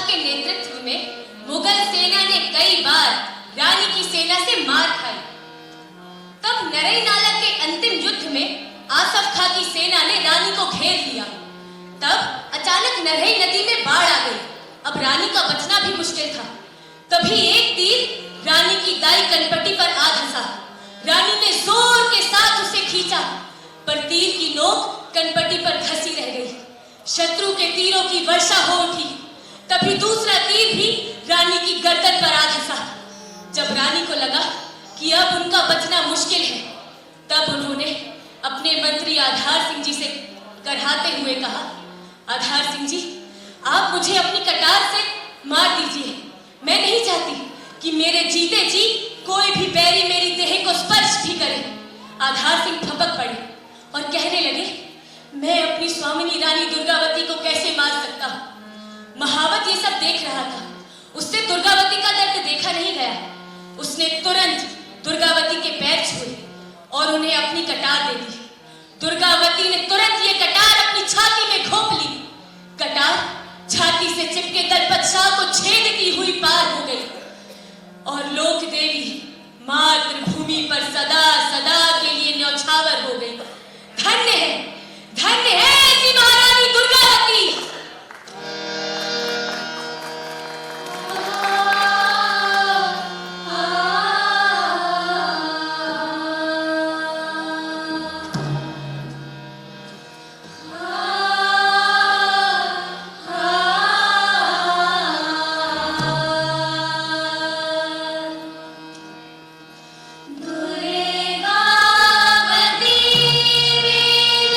के नेतृत्व में मुगल सेना ने कई बार रानी की सेना से मार खाई। तब नरई नाला के अंतिम युद्ध में आसफ खां की सेना ने रानी को घेर लिया। तब अचानक नरई नदी में बाढ़ आ गई। अब रानी का बचना भी मुश्किल था। तभी एक तीर रानी की दाई कनपट्टी पर आ धंसा। रानी ने जोर के साथ उसे खींचा, पर तीर की नोक कनपट्टी पर धंसी रह गई। शत्रु के तीरों की वर्षा हो उठी। तभी दूसरा तीर भी रानी की गर्दन पर आ धंसा। जब रानी को लगा कि अब उनका बचना मुश्किल है, तब उन्होंने अपने मंत्री आधार सिंह जी से कराहते हुए कहा, आधार सिंह जी, आप मुझे अपनी कटार से मार दीजिए। मैं नहीं चाहती कि मेरे जीते जी कोई भी बैरी मेरी देह को स्पर्श भी करे। आधार सिंह फपक पड़े और कहने लगे, मैं अपनी स्वामिनी रानी दुर्गावती को कैसे मार सकता हूं। महावत ये सब देख रहा था, उससे दुर्गावती का दर्द देखा नहीं गया। उसने तुरंत दुर्गावती के पैर छुए और उन्हें अपनी कटार दे दी। दुर्गावती ने तुरंत ये कटार अपनी छाती में घोंप ली। कटार छाती से चिपके दलपतशाह को छेदती हुई पार हो गई और लोक देवी मातृभूमि पर सदा सदा के लिए न्यौछावर हो गई। धन्य है ऐसी महारानी दुर्गावती। दुर्गावती वीर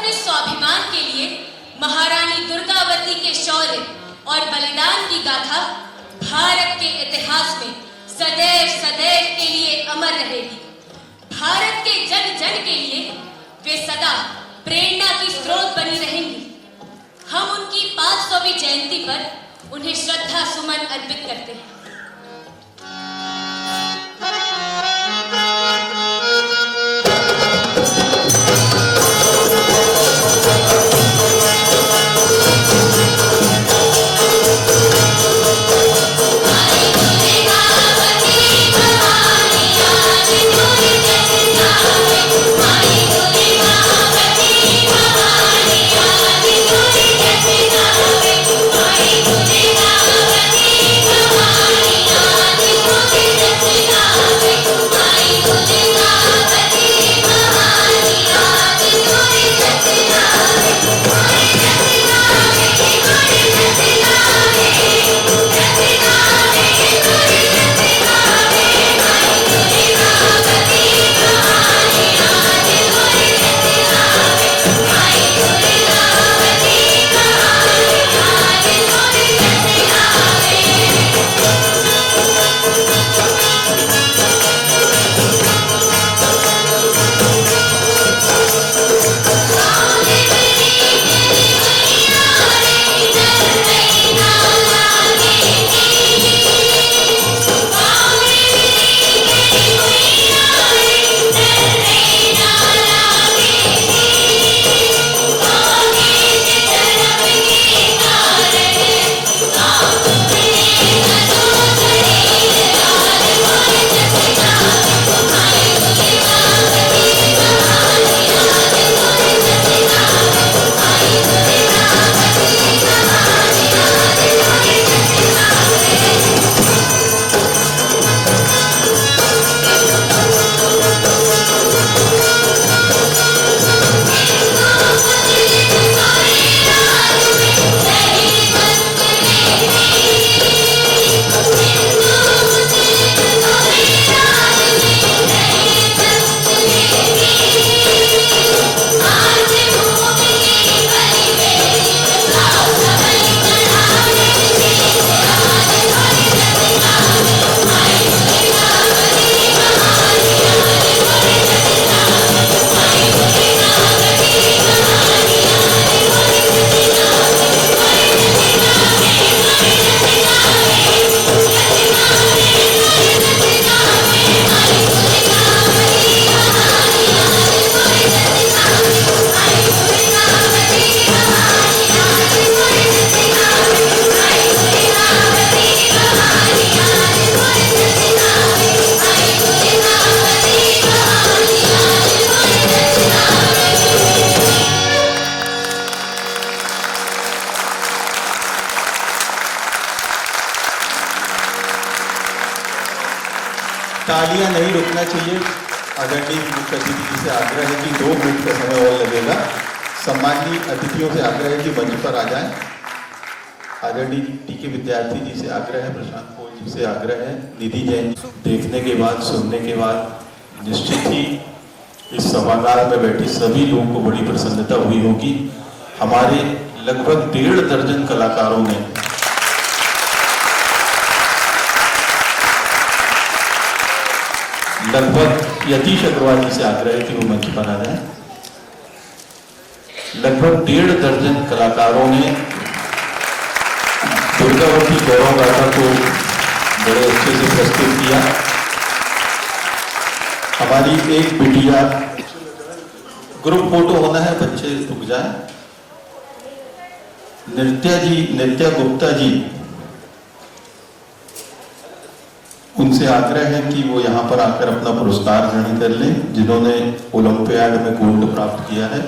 अपने स्वाभिमान के लिए महारानी दुर्गावती के शौर्य और बलिदान की गाथा भारत के इतिहास में सदैव सदैव के लिए अमर रहेगी। भारत के जन जन के लिए वे सदा प्रेरणा की स्रोत बनी रहेंगी। हम उनकी 500वीं जयंती पर उन्हें श्रद्धा सुमन अर्पित करते हैं। तालियां नहीं रुकना चाहिए। आदरणीय मुख्य अतिथि जी से आग्रह है कि 2 मिनट का समय और लगेगा। सम्मानीय अतिथियों से आग्रह है कि मंच पर आ जाएं। आदरणीय टी के विद्यार्थी जी से आग्रह है, प्रशांत पोल जी से आग्रह है, निधि जैन। देखने के बाद, सुनने के बाद निश्चित ही इस सभागार में बैठे सभी लोगों को बड़ी प्रसन्नता हुई होगी। हमारे लगभग 1.5 दर्जन कलाकारों ने लगभग यतीश अग्रवाल जी से आग्रह है कि वो मंच पर आ जाए। लगभग 1.5 दर्जन कलाकारों ने दुर्गावती गौरव गाथा को बड़े अच्छे से प्रस्तुत किया। हमारी एक बिटिया, ग्रुप फोटो होना है, बच्चे रुक जाएं। नित्या गुप्ता जी, उनसे आग्रह है कि वो यहाँ पर आकर अपना पुरस्कार ग्रहण कर लें, जिन्होंने ओलंपियाड में गोल्ड प्राप्त किया है।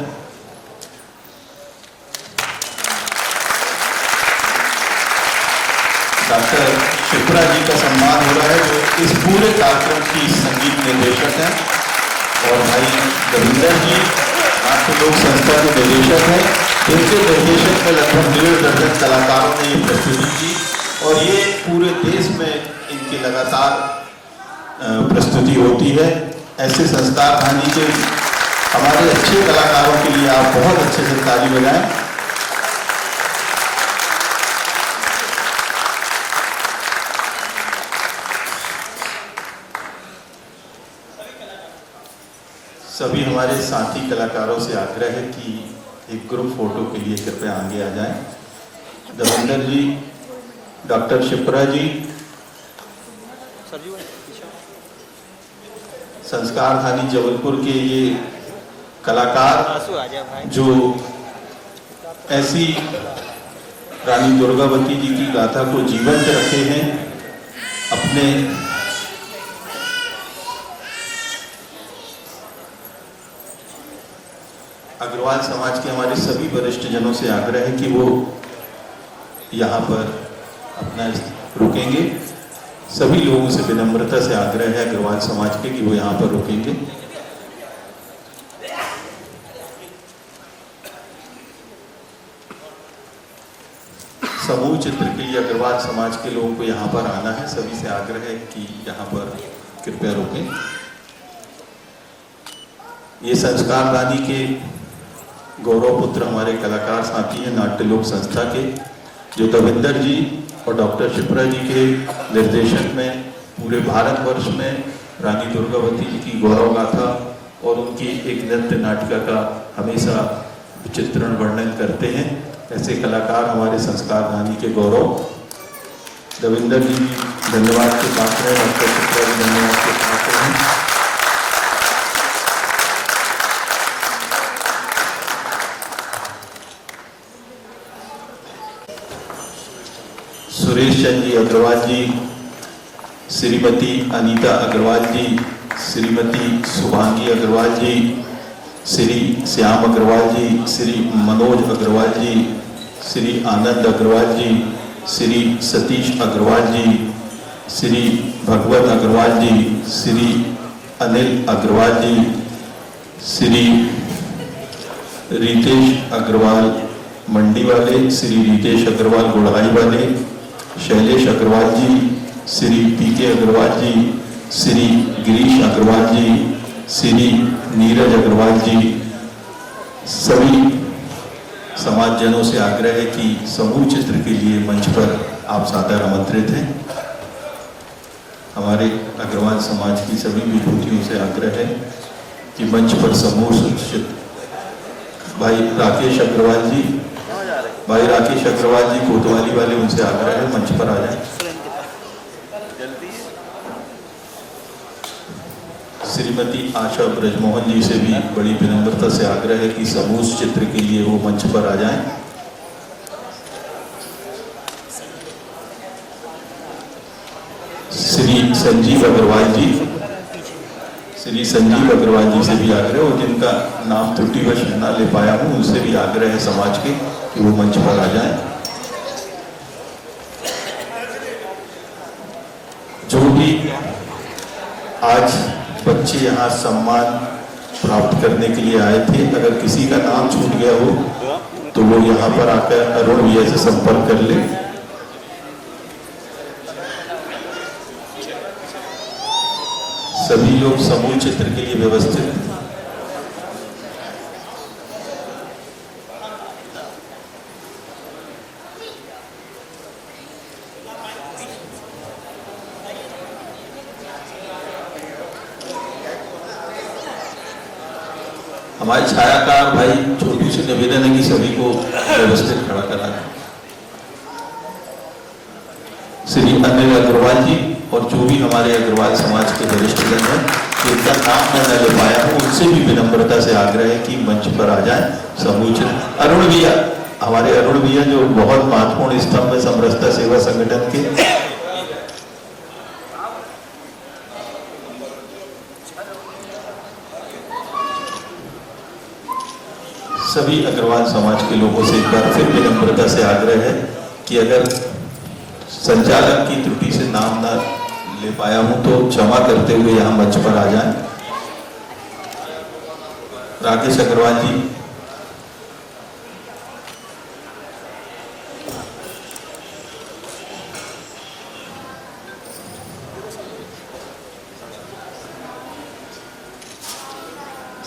डॉक्टर शिप्रा जी का सम्मान हो रहा है, जो इस पूरे कार्यक्रम की संगीत निर्देशक हैं, और भाई रविंदर जी नाट्य लोक संस्था के निदेशक हैं। इनके निर्देशन में लगभग 1.5 दर्जन कलाकारों ने ये प्रस्तुति की, और ये पूरे देश में इनकी लगातार प्रस्तुति होती है। ऐसे संस्कार धानी के हमारे अच्छे कलाकारों के लिए आप बहुत अच्छे से ताली बजाएं। सभी हमारे साथी कलाकारों से आग्रह है कि एक ग्रुप फोटो के लिए कृपया आगे आ जाएं। दविंदर जी, डॉक्टर शिप्रा जी, संस्कार धानी जबलपुर के ये कलाकार जो ऐसी रानी दुर्गावती जी की गाथा को जीवंत रखे हैं अपने अग्रवाल समाज के हमारे सभी वरिष्ठ जनों से आग्रह है कि वो यहाँ पर अपना रुकेंगे। सभी लोगों से विनम्रता से आग्रह है अग्रवाल समाज के कि वो यहाँ पर रुकेंगे। समूह चित्र के लिए अग्रवाल समाज के लोगों को यहाँ पर आना है। सभी से आग्रह है कि यहाँ पर कृपया रुकें। ये संस्कार दानी के गौरव पुत्र हमारे कलाकार साथी हैं नाट्य लोक संस्था के, जो दविंदर जी और डॉक्टर शिप्रा जी के निर्देशन में पूरे भारतवर्ष में रानी दुर्गावती जी की गौरव गाथा और उनकी एक नृत्य नाटिका का हमेशा चित्रण वर्णन करते हैं। ऐसे कलाकार हमारे संस्कार दानी के गौरव। दविंदर जी धन्यवाद के पात्र हैं, डॉक्टर शिप्रा जी धन्यवाद के पात्र हैं। सुरेश चंद्र जी अग्रवाल जी, श्रीमती अनीता अग्रवाल जी, श्रीमती शुभांगी अग्रवाल जी, श्री श्याम अग्रवाल जी, श्री मनोज अग्रवाल जी, श्री आनंद अग्रवाल जी, श्री सतीश अग्रवाल जी, श्री भगवत अग्रवाल जी, श्री अनिल अग्रवाल जी, श्री रितेश अग्रवाल मंडी वाले, श्री रितेश अग्रवाल गुड़ाई वाले, शैलेश अग्रवाल जी, श्री पीके अग्रवाल जी, श्री गिरीश अग्रवाल जी, श्री नीरज अग्रवाल जी। सभी समाजजनों से आग्रह है कि समूह चित्र के लिए मंच पर आप सादर आमंत्रित हैं। हमारे अग्रवाल समाज की सभी विभूतियों से आग्रह है कि मंच पर समूह चित्र भाई राकेश अग्रवाल जी, भाई राकेश अग्रवाल जी कोतवाली वाले, उनसे आग्रह है मंच पर आ जाएं। श्रीमती आशा ब्रजमोहन जी से भी बड़ी विनम्रता से आग्रह है कि समूह चित्र के लिए वो मंच पर आ जाएं। श्री संजीव अग्रवाल जी, श्री संजीव अग्रवाल जी से भी आग्रह, और जिनका नाम त्रुटिवश न ले पाया हूं उनसे भी आग्रह है समाज के कि वो मंच पर आ जाएं। जो भी आज बच्चे यहाँ सम्मान प्राप्त करने के लिए आए थे, अगर किसी का नाम छूट गया हो तो वो यहाँ पर आकर अरुण भैया से संपर्क कर ले। सभी लोग समूह चित्र के लिए व्यवस्थित। हमारे छायाकार भाई छोटू से निवेदन है कि सभी को व्यवस्थित खड़ा करा दें। श्री अनिल अग्रवाल जी और जो भी हमारे अग्रवाल समाज के वरिष्ठ जन हैं, जिनका नाम मैं न ले पाया हूँ, उनसे भी विनम्रता से आग्रह है कि मंच पर आ जाएं। समूह अरुण भैया, हमारे अरुण भैया जो बहुत महत्वपूर्ण स्तंभ है समरसता सेवा संगठन के, सभी अग्रवाल समाज के लोगों से एक बार फिर विनम्रता से आग्रह है कि अगर संचालक की त्रुटि से नाम न ले पाया हूं तो क्षमा करते हुए यहां मंच पर आ जाएं। राकेश अग्रवाल जी,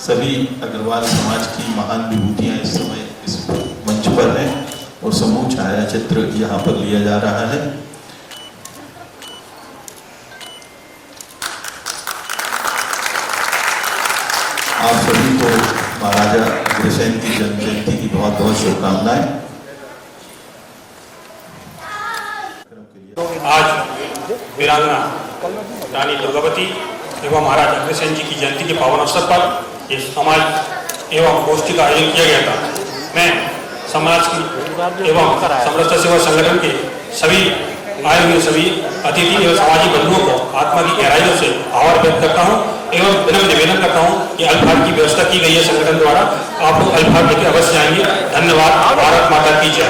सभी अग्रवाल समाज की महान विभूतियां इस समय इस मंच पर हैं और समूह छाया चित्र यहाँ पर लिया जा रहा है। आप सभी को महाराजा अग्रसेन की जन्म जयंती की बहुत बहुत शुभकामनाएं। आज वीरांगना रानी दुर्गावती एवं महाराज अग्रसेन जी की जयंती के पावन अवसर पर इस समाज एवं गोष्ठी का आयोजन किया गया था। मैं समाज की एवं समरसता सेवा संगठन के सभी आए हुए सभी अतिथि एवं समाजी बंधुओं को आत्मा की गहराइयों से आभार व्यक्त करता हूँ एवं विनम्र निवेदन करता हूँ कि अल्पाहार की व्यवस्था की गई है संगठन द्वारा। आप लोग अल्पाहार लेकर अवश्य आएंगे। धन्यवाद। भारत माता की जय।